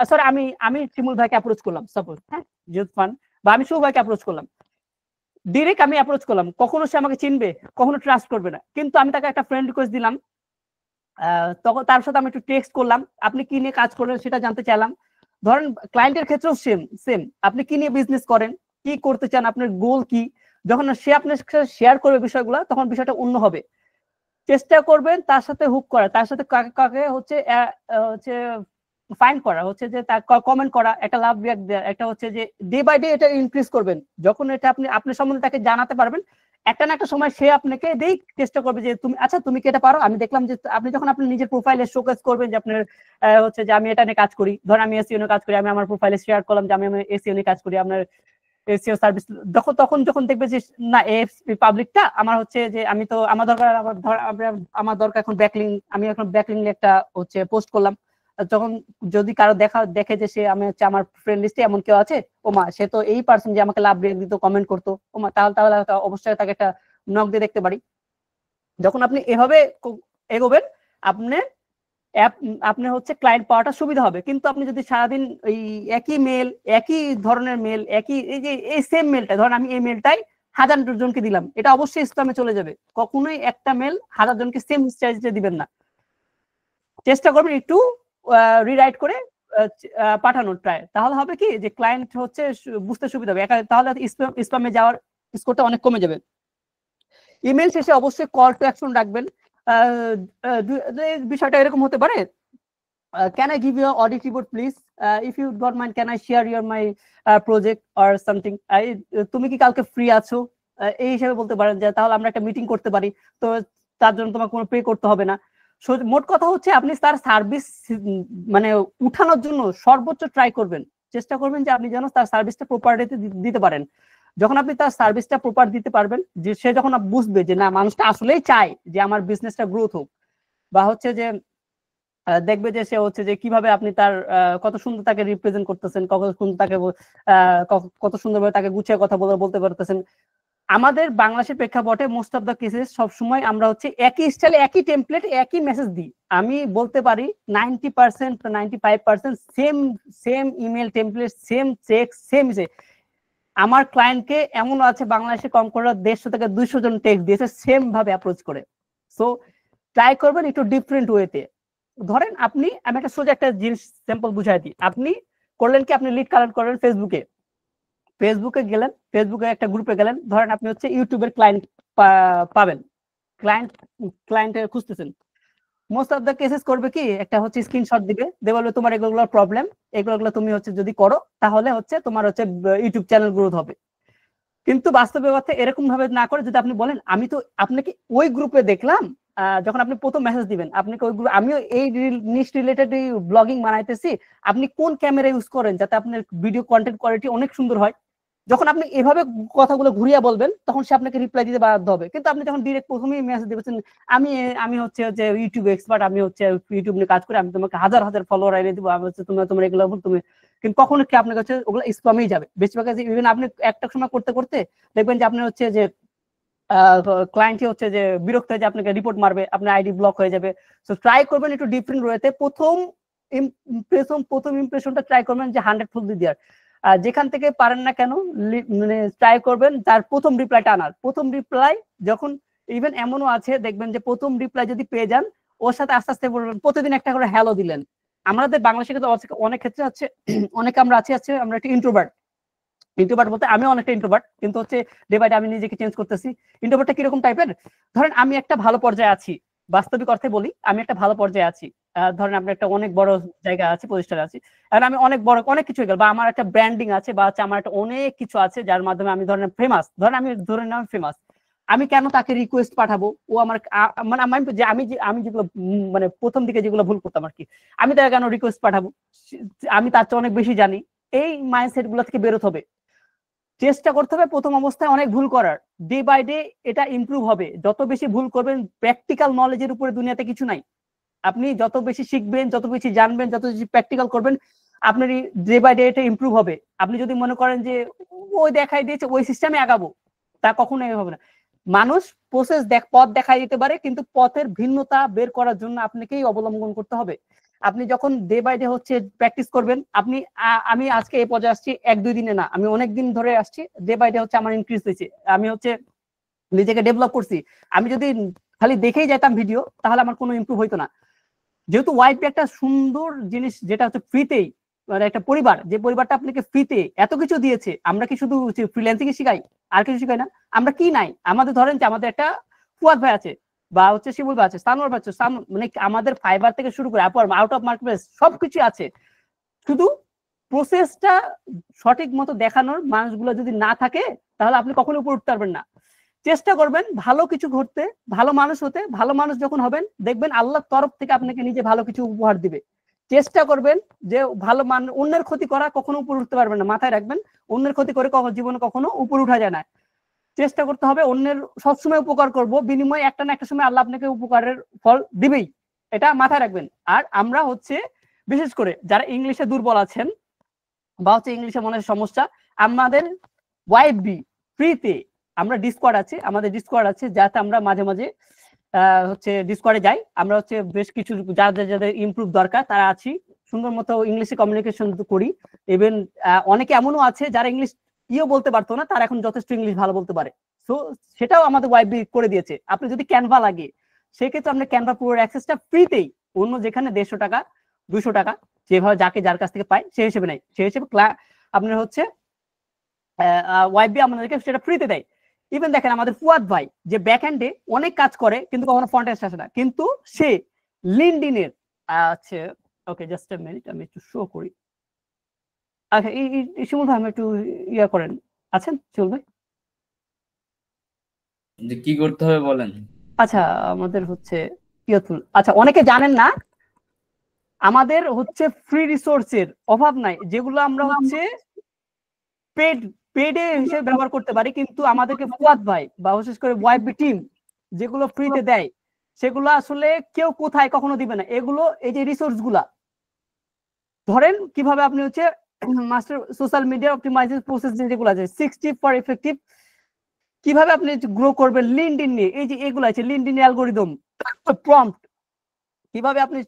S2: সরি আমি শিমুল ভাইকে অ্যাপ্রোচ করলাম, সাপোজ, হ্যাঁ জিৎ ফান, বা আমি শুভ ভাইকে অ্যাপ্রোচ করলাম, ডিরেক্ট আমি অ্যাপ্রোচ করলাম, কখনো সে আমাকে চিনবে, কখনো ট্রাস্ট করবে না, কিন্তু আমি তাকে একটা ফ্রেন্ড রিকোয়েস্ট দিলাম, তখন তার সাথে আমি একটু টেক্সট করলাম, আপনি কি নিয়ে কাজ করেন সেটা জানতে চাইলাম। ধরেন ক্লায়েন্টের ক্ষেত্রেও সেম, আপনি কি নিয়ে বিজনেস করেন, কি করতে চান, আপনার গোল কি, যখন সে আপনার সাথে শেয়ার করবে বিষয়গুলো, তখন বিষয়টা অন্য হবে। চেষ্টা করবেন তার সাথে হুক করা, তার সাথে কাকে হচ্ছে ফাইন্ড করা, হচ্ছে যে তার কমেন্ট করা, একটা লাভ রিঅ্যাক্ট দেওয়া, একটা হচ্ছে যে ডে বাই ডে এটা ইনক্রিজ করবেন। যখন এটা আপনি সম্বন্ধে তাকে জানাতে পারবেন, একটা না একটা সময় সে আপনাকে চেষ্টা করবে যে তুমি আচ্ছা তুমি কি এটা পারো। আমি দেখলাম যে আপনি যখন আপনি নিজের প্রোফাইলে শোকেস করবেন যে আপনার হচ্ছে যে আমি এটা নিয়ে কাজ করি, ধর আমি এসইও নিয়ে কাজ করি, আমি আমার প্রোফাইলে শেয়ার করলাম যে আমি এসইও নিয়ে কাজ করি, আপনার এসইও সার্ভিস, যখন দেখবে যে না পাবলিকটা আমার হচ্ছে যে আমি তো আমার দরকার এখন ব্যাকলিং, আমি এখন ব্যাকলিং একটা হচ্ছে পোস্ট করলাম, যখন যদি কারো দেখে যে সে আমি হচ্ছে আমার ফ্রেন্ড লিস্টে এমন কেউ আছে, ওমা সে তো এই পার্সন যে আমাকে লাভ দিত কমেন্ট করতো, ওমা তাহলে অবশ্যই তাকে একটা নক দিয়ে দেখতে পারি। যখন আপনি এভাবে এগোবেন আপনি হচ্ছে ক্লায়েন্ট পাওয়াটা সুবিধা হবে। কিন্তু আপনি যদি সারাদিন এই একই মেল, একই ধরনের মেল, একই এই যে এই সেম মেলটা, ধরেন আমি এই মেলটাই 1000 জনকে দিলাম, এটা অবশ্যই স্প্যামে চলে যাবে। কখনোই একটা মেল 1000 জনকে সেম স্ট্র্যাটেজি দিবেন না, চেষ্টা করবেন একটু রিরাইট করে পাঠানোর ট্রাই, তাহলে হবে কি যে ক্লায়েন্ট হচ্ছে বুঝতে সুবিধা হবে, তাহলে স্প্যামে যাওয়ার স্কোরটা অনেক কমে যাবে। ইমেল শেষে অবশ্যই কল টু অ্যাকশন রাখবেন। বিষয়টা এরকম হতে পারে, can I give you an audit report please, if you don't mind can I share my project or something, তুমি কি কালকে ফ্রি আছো, এই হিসাবে বলতে পারেন যে তাহলে আমরা একটা মিটিং করতে পারি, তো তার জন্য তোমার কোনো পে করতে হবে না। মোট কথা হচ্ছে আপনি তার সার্ভিস মানে উঠানোর জন্য সর্বোচ্চ ট্রাই করবেন, চেষ্টা করবেন যে আপনি যেন তার সার্ভিসটা প্রপারলি দিতে পারেন। যখন আপনি তার সার্ভিসটা প্রপার দিতে পারবেন, যে সে যখন বুঝবে যে না মানুষটা আসলেই চায় যে আমার বিজনেসটা গ্রোথ হোক, বা হচ্ছে যে দেখবে যে সে হচ্ছে যে কিভাবে আপনি তার কত সুন্দর তাকে রিপ্রেজেন্ট করতেছেন, কত সুন্দরভাবে তাকে গুছিয়ে কথা বলতে পারতেছেন। আমাদের বাংলাদেশের প্রেক্ষাপটে মোস্ট অফ দ্য কেসেস সবসময় আমরা হচ্ছে একই স্টাইলে একই টেমপ্লেট একই মেসেজ দিই। আমি বলতে পারি 90% 95% same email template, same check, same আমার ক্লায়েন্টকে এমন আছে বাংলাদেশে কম করে 150 থেকে 200 জন টেক্সট দিয়েছে সেম ভাবে অ্যাপ্রোচ করে। সো ট্রাই করবেন একটু ডিফারেন্ট ওয়েতে। ধরেন আমি একটা সোজা একটা জিনিস স্যাম্পল বুঝাই দিই। আপনি করলেন কি, আপনি লিড কালেক্ট করলেন ফেসবুকে গেলেন, ফেসবুকে একটা গ্রুপে গেলেন, ধরেন আপনি হচ্ছে ইউটিউবের ক্লায়েন্ট পাবেন, ক্লায়েন্টের খুঁজতেছেন। মোস্ট অফ দ্য কেসেস করবে কি, একটা হচ্ছে স্ক্রিনশট দিবে, বলবে তোমার এগুলো প্রবলেম, এগুলো তুমি হচ্ছে যদি করো তাহলে হচ্ছে তোমার হচ্ছে ইউটিউব চ্যানেল গ্রোথ হবে। কিন্তু বাস্তবে অর্থে এরকম ভাবে না করে যদি আপনি বলেন আমি তো আপনাকে ওই গ্রুপে দেখলাম, যখন আপনি প্রথম মেসেজ দিবেন আপনাকে ওই গ্রুপ, আমিও এই নিশ রিলেটেড ব্লগিং বানাইতেছি, আপনি কোন ক্যামেরা ইউজ করেন যাতে আপনার ভিডিও কন্টেন্ট কোয়ালিটি অনেক সুন্দর হয়। যখন আপনি এভাবে কথাগুলো ঘুরিয়ে বলবেন তখন সে আপনাকে রিপ্লাই দিতে বাধ্য হবে। কিন্তু আপনি যখন ডিরেক্ট প্রথমেই মেসেজ দিবেন আমি হচ্ছে যে ইউটিউব এক্সপার্ট, আমি হচ্ছে ইউটিউব নিয়ে কাজ করি, আমি তোমাকে হাজার ফলোয়ার এনে দিব, আমি হচ্ছে তোমার এগুলো তুমি, কিন্তু কখনো কি আপনার কাছে ওগুলো স্প্যামেই যাবে বেশিরভাগ। ইভেন আপনি একটা সময় করতে করতে দেখবেন যে আপনার হচ্ছে যে ক্লায়েন্টই হচ্ছে যে বিরক্ত হয়ে যে আপনাকে রিপোর্ট মারবে, আপনার আইডি ব্লক হয়ে যাবে। সো ট্রাই করবেন একটু ডিফারেন্ট ওয়েতে। প্রথম ইমপ্রেশনটা ট্রাই করবেন যে 100 ফুল দিয়ে দেওয়ার, যেখান থেকে পারেন না কেন মানে ট্রাই করবেন তার প্রথম রিপ্লাইটা আনার। প্রথম রিপ্লাই যখন ইভেন এমনও আছে দেখবেন যে প্রথম রিপ্লাই যদি পেয়ে যান ওর সাথে আস্তে আস্তে বলবেন, প্রতিদিন একটা করে হ্যালো দিলেন। আমাদের বাংলাদেশে কিন্তু অনেক ক্ষেত্রে আছে, অনেকে আমরা আমরা একটা ইন্ট্রোভার্ট বলতে আমি অনেকটা ইন্ট্রোভার্ট, কিন্তু হচ্ছে ডে বাই ডে আমি নিজেকে চেঞ্জ করতেছি। ইন্ট্রোভার্টটা কিরকম টাইপের, ধরেন আমি একটা ভালো পর্যায়ে আছি, বাস্তবিক অর্থে বলি আমি একটা ভালো পর্যায়ে আছি, ধরেন আমি একটা অনেক বড় জায়গা আছে, প্রতিষ্ঠানে আছি, আর আমি অনেক কিছু হয়ে গেল, বা আমার একটা ব্র্যান্ডিং আছে, বা আমার একটা অনেক কিছু আছে যার মাধ্যমে আমি ধরেন ফেমাস, আমি ফেমাস, আমি কেন তাকে রিকোয়েস্ট পাঠাবো, ও আমার মানে আমি যেগুলো মানে প্রথম দিকে যেগুলো ভুল করতাম আর কি, আমি তাকে কেন রিকোয়েস্ট পাঠাবো, আমি তার চেয়ে অনেক বেশি জানি। এই মাইন্ডসেট গুলো থেকে বেরোতে হবে, চেষ্টা করতে হবে প্রথম অবস্থায় অনেক ভুল করার, ডে বাই ডে এটা ইমপ্রুভ হবে। যত বেশি ভুল করবেন, প্র্যাকটিক্যাল নলেজের উপরে দুনিয়াতে কিছু নাই, আপনি যত বেশি শিখবেন, যত বেশি জানবেন, যত বেশি প্র্যাকটিক্যাল করবেন, আপনার ডে বাই ডে এটা ইমপ্রুভ হবে। আপনি যদি মনে করেন যে ওই দেখাই দিয়েছে ওই সিস্টেমে আগাবো, তা কখনোই হবে না। মানুষ পথ দেখাই দিতে পারে, কিন্তু পথের ভিন্নতা বের করার জন্য আপনাকেই অবলম্বন করতে হবে। আপনি যখন ডে বাই ডে হচ্ছে প্র্যাকটিস করবেন, আমি আজকে এই পর্যায়ে আসছি 1-2 দিনে না, আমি অনেক দিন ধরে আসছি, ডে বাই ডে হচ্ছে আমার ইনক্রিজ হয়েছে, আমি হচ্ছে নিজেকে ডেভেলপ করছি। আমি যদি খালি দেখেই যেতাম ভিডিও তাহলে আমার কোনো ইমপ্রুভ হইতো না। যেহেতু ওয়াইপি একটা সুন্দর জিনিস, যেটা হচ্ছে ফ্রিতেই, মানে একটা পরিবার, যে পরিবারটা আপনাকে ফ্রিতে এত কিছু দিয়েছে, আমরা কি শুধু ফ্রিল্যান্সিং শিখাই আর কিছু শিখাই না? আমরা কি নাই আমাদের, ধরেন যে আমাদের একটা ফুয়াদ ভাই আছে, বা হচ্ছে শিবুল ভাই আছে, সানোয়ার ভাই আছে, মানে আমাদের ফাইবার থেকে শুরু করে আউট অফ মার্কেটপ্লেস সবকিছু আছে, শুধু প্রসেসটা সঠিক মতো দেখানোর মানুষগুলো যদি না থাকে তাহলে আপনি কখনো উপরে উঠতে পারবেন না। চেষ্টা করবেন ভালো কিছু ঘটতে, ভালো মানুষ হতে। ভালো মানুষ যখন হবেন দেখবেন আল্লাহর তরফ থেকে আপনাকে নিজে ভালো কিছু উপহার দিবে। চেষ্টা করবেন যে ভালো অন্যের ক্ষতি করা কখনো উপরে উঠতে পারবেন না, মাথায় রাখবেন। অন্যের ক্ষতি করে জীবনে কখনো উপরে উঠা যায় না। চেষ্টা করতে হবে অন্যের সবসময় উপকার করব, বিনিময়ে একটা না একটা সময় আল্লাহ আপনাকে উপকারের ফল দিবেই, এটা মাথায় রাখবেন। আর আমরা হচ্ছে বিশেষ করে যারা ইংলিশে দুর্বল আছেন বা হচ্ছে ইংলিশে মনে সমস্যা, আমাদের ওয়াইবি ফ্রিতে আমরা ডিসকর্ড আছে, আমাদের ডিসকর্ড আছে, যাতে আমরা মাঝে মাঝে হচ্ছে ডিসকর্ডে যাই। আমরা হচ্ছে বেশ কিছু যাদের যাদের ইমপ্রুভ দরকার তারা আছি, সুন্দর মতো ইংলিশে কমিউনিকেশন করি। ইভেন অনেকে এমনও আছে যারা ইংলিশ বলতে পারতো না, তারা এখন যথেষ্ট ইংলিশ ভালো বলতে পারে। সো সেটাও আমাদের ওয়াইবি করে দিয়েছে। আপনি যদি ক্যানভা লাগে সেক্ষেত্রে আপনার ক্যানভা পুরো অ্যাক্সেসটা ফ্রিতেই, অন্য যেখানে 150 টাকা 200 টাকা যেভাবে যাকে যার কাছ থেকে পায় সেই হিসেবে নাই, সেই হিসেবে আপনার হচ্ছে ওয়াইবি আমাদেরকে সেটা ফ্রিতে দেয়। ইভেন দেখেন আমাদের ফুয়াদ ভাই যে ব্যাক এন্ডে অনেক কাজ করে কিন্তু কখনো ফ্রন্ট এন্ড আসে না, কিন্তু সে লিঙ্কডইনের আছে। ওকে জাস্ট আ মিনিট, আমি একটু শো করি। আচ্ছা শিমুল ভাই আমি একটু ইয়া করেন, আছেন শিমুল ভাই?
S3: যে কি করতে হবে বলেন।
S2: আচ্ছা আমাদের হচ্ছে আচ্ছা অনেকে জানেন না আমাদের হচ্ছে ফ্রি রিসোর্সের অভাব নাই, যেগুলো আমরা হচ্ছে পেড পেডে হিসেবে ব্যবহার করতে পারি, কিন্তু আমাদেরকে ফুয়াদ ভাই বা বিশেষ করে ওয়াইবি টিম যেগুলো ফ্রিতে দেয় সেগুলো আসলে কেউ কোথায় কখনো দিবে না। এগুলো এই যে রিসোর্স গুলা ধরেন কিভাবে আপনি হচ্ছে master social media optimisation process যেগুলো আছে 60 ফর এফেক্টিভ, কিভাবে আপনি গ্রো করবেন লিঙ্কডইন নিয়ে, এই যে এগুলো আছে লিঙ্কডইন অ্যালগরিদম প্রম্পট, কিভাবে আপনি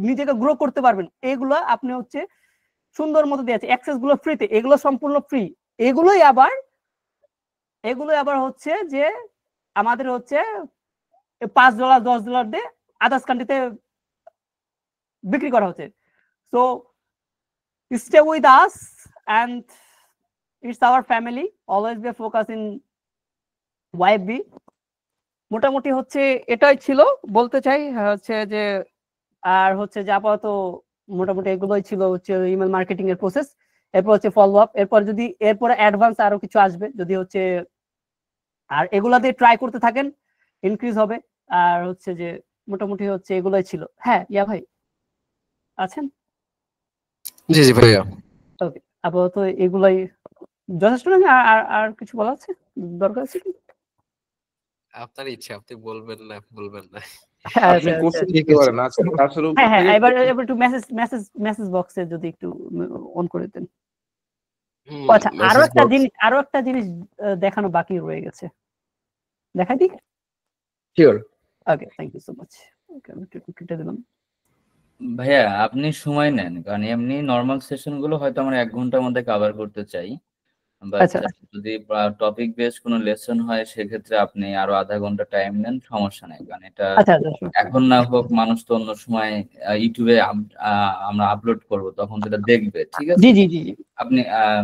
S2: নিজেকে গ্রো করতে পারবেন, এগুলো আপনি হচ্ছে সুন্দর মতো দিয়েছে, অ্যাক্সেস গুলো ফ্রিতে, এগুলো সম্পূর্ণ ফ্রি। এগুলোই আবার হচ্ছে যে আমাদের হচ্ছে $5 $10 দিয়ে আদার্স কান্ট্রিতে বিক্রি করা হচ্ছে। So stay with us and it's our family, always be a focus in YFB। মোটামুটি হচ্ছে এটাই ছিল বলতে চাই, হচ্ছে যে আর হচ্ছে যে আপাতত মোটামুটি এগুলোই ছিল হচ্ছে ইমেল মার্কেটিং এর প্রসেস। এরপর হচ্ছে ফলো আপ, এরপরে অ্যাডভান্স আরো কিছু আসবে যদি হচ্ছে, আর এগুলা দিয়ে ট্রাই করতে থাকেন, ইনক্রিজ হবে। আর হচ্ছে যে মোটামুটি হচ্ছে এগুলোই ছিল। হ্যাঁ ইয়া ভাই আছেন?
S1: জি জি ভাইয়া।
S2: ওকে আপাতত এগুলাই যথেষ্ট নাকি আর কিছু বলা আছে, দরকার আছে কি?
S1: আপনার ইচ্ছা, আপনি বলবেন না বলবেন না।
S4: আপনি কোশ্চেন দিতে পারেন আসলে
S2: হ্যাঁ হ্যাঁ এবার একটু মেসেজ বক্সে যদি একটু অন করে দেন। আচ্ছা আরো একটা জিনিস দেখানো বাকি রয়ে গেছে, দেখাই দিই।
S4: Sure.
S2: Okay thank you so much. Okay আমি একটু কেটে দিলাম।
S3: ভাইয়া আপনি সময় নেন, কারণ এমনি নর্মাল সেশন গুলো হয়তো আমরা 1 ঘন্টার মধ্যে কভার করতে চাই, বাট
S2: আচ্ছা
S3: যদি টপিক বেস কোনো লেসন হয় সেক্ষেত্রে আপনি আরো আধা ঘন্টা টাইম নেন, সমস্যা নেই। কারণ এটা
S2: আচ্ছা আচ্ছা
S3: এখন না হোক, মানুষ তো অন্য সময় ইউটিউবে আমরা আপলোড করব তখন সেটা দেখবে, ঠিক আছে?
S2: জি জি জি জি
S3: আপনি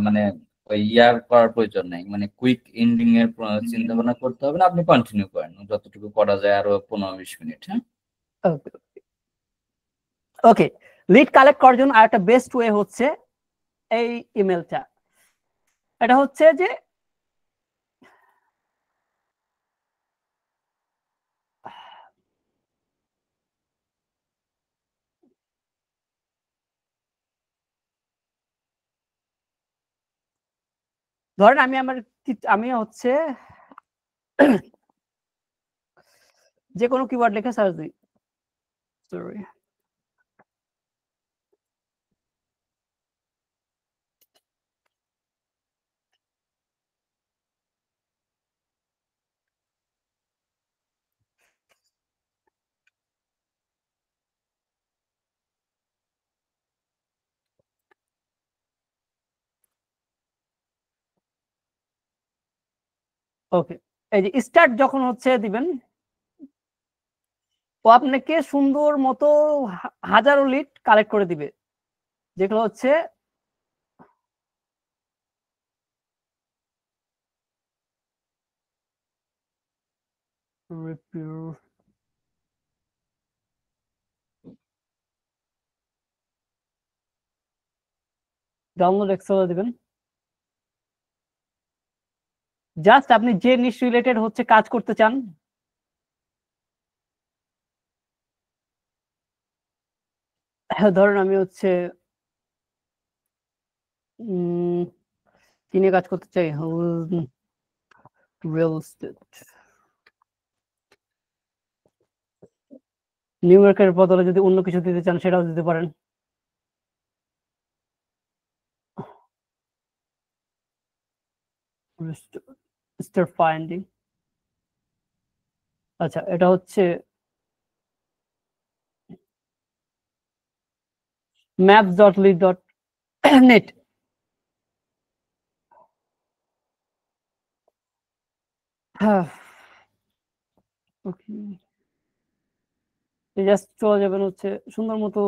S3: মানে ওই ইয়ার করার প্রয়োজন নেই, মানে কুইক এন্ডিং এর চিন্তা ভাবনা করতে হবে না, আপনি কন্টিনিউ করেন যতটুকু করা যায় আরো 15-20 মিনিট। হ্যাঁ
S2: ওকে ওকে লিড কালেক্ট করার জন্য আরেকটা বেস্ট ওয়ে হচ্ছে এই ইমেলটা। এটা হচ্ছে যে ধরেন আমি হচ্ছে যে কোনো কিওয়ার্ড লিখে সার্চ দিই, সরি ওকে এই যে স্টার্ট যখন হচ্ছে দিবেন, ও আপনাকে সুন্দর মতো হাজারো লিড কালেক্ট করে দিবে, যেগুলো হচ্ছে ডাউনলোড এক্সেল দিবেন। জাস্ট আপনি যে নিশ রিলেটেড হচ্ছে কাজ করতে চান, ধরেন আমি হচ্ছে কি নিয়ে কাজ করতে চাই, রিয়েল এস্টেট, নিউ ইয়র্কের বদলে যদি অন্য কিছু দিতে চান সেটাও দিতে পারেন। স্টার ফাইন্ডিং, আচ্ছা এটা হচ্ছে maps.lead.net। ওকে, জাস্ট চলে যাবেন হচ্ছে সুন্দর মতো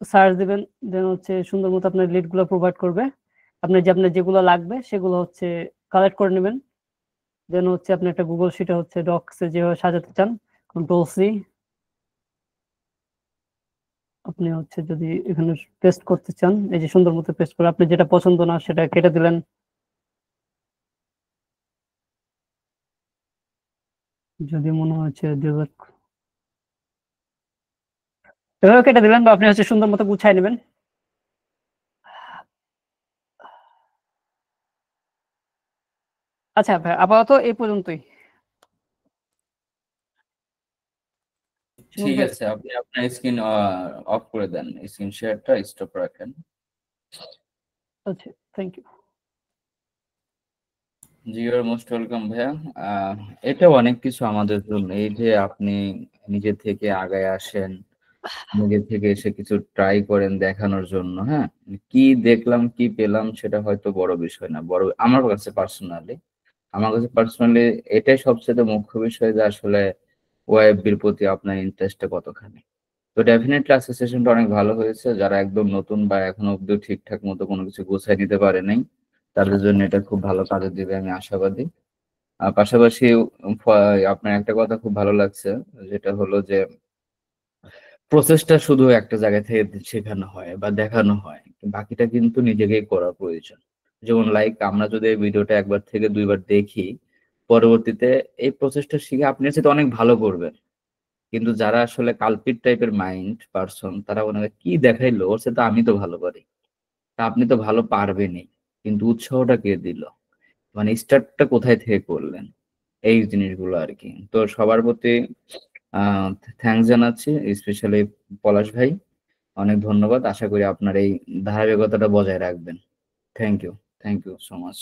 S2: সার্চ দিবেন, দেন হচ্ছে সুন্দর মতো আপনার লিড গুলো প্রোভাইড করবে। আপনার যেগুলো লাগবে সেগুলো হচ্ছে কালেক্ট করে নেবেন, দেন হচ্ছে আপনি একটা গুগল শিটে হচ্ছে ডক্সে যেভাবে সাজাতে চান Ctrl+C, আপনি হচ্ছে যদি এখানে পেস্ট করতে চান এই যে সুন্দর মতো পেস্ট করে, আপনি যেটা পছন্দ না সেটা কেটে দিলেন, যদি মনে হচ্ছে এভাবে কেটে দিলেন, বা আপনি হচ্ছে সুন্দর মতো গুছাই নেবেন। আচ্ছা ভাই, আপাতত এই পর্যন্তই।
S3: ঠিক আছে, আপনি আপনার স্ক্রিন অফ করে দেন, স্ক্রিন শেয়ারটা স্টপ রাখেন।
S2: আচ্ছা, থ্যাংক ইউ।
S3: জি, ইউ আর মোস্ট ওয়েলকাম ভাইয়া। এটা অনেক কিছু আমাদের জন্য, এই যে আপনি নিজে থেকে আগায় আসেন, নিজে থেকে এসে কিছু ট্রাই করেন দেখানোর জন্য। হ্যাঁ, কি দেখলাম কি পেলাম সেটা হয়তো বড় বিষয় না, বড় আমার কাছে পার্সোনালি এটাই সবচেয়ে মুখ্য বিষয় যে আসলে ওয়েবির প্রতি আপনার ইন্টারেস্টটা কতখানি। তো ডেফিনেটলি আজকে সেশনটা অনেক ভালো হয়েছে। যারা একদম নতুন বা এখনো অব্দি ঠিকঠাক মতো কোনো কিছু গুছাই নিতে পারে নাই, তাদের জন্য এটা খুব ভালো কাজে দিবে আমি আশাবাদী। পাশাপাশি আপনার একটা কথা খুব ভালো লাগছে, যেটা হলো যে প্রসেসটা শুধু একটা জায়গা থেকে শেখানো হয় বা দেখানো হয়, বাকিটা কিন্তু নিজেকেই করা প্রয়োজন। যেমন লাইক আমরা যদি এই ভিডিওটা একবার থেকে দুইবার দেখি, পরবর্তীতে এই প্রসেসটা শিখে আপনি সাথে অনেক ভালো করবেন। কিন্তু যারা আসলে কালপিট টাইপের মাইন্ড পারসন, তারা ওনাকে কি দেখাইলো, ওর সাথে আমি তো ভালো পারি, তা আপনি তো ভালো পারবেনই, কিন্তু উৎসাহটা কে দিল, মানে স্টার্টটা কোথায় থেকে করলেন, এই জিনিসগুলো আর কি। তো সবার প্রতি থ্যাঙ্কস জানাচ্ছি, স্পেশালি পলাশ ভাই, অনেক ধন্যবাদ। আশা করি আপনার এই ধারাবাহিকতাটা বজায় রাখবেন। Thank you so much.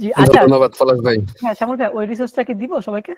S2: জি আচ্ছা,
S1: ধন্যবাদ পলাশ ভাই।
S2: হ্যাঁ শ্যামল ভাই, ওই রিসোর্সটা কি দিব সবাইকে?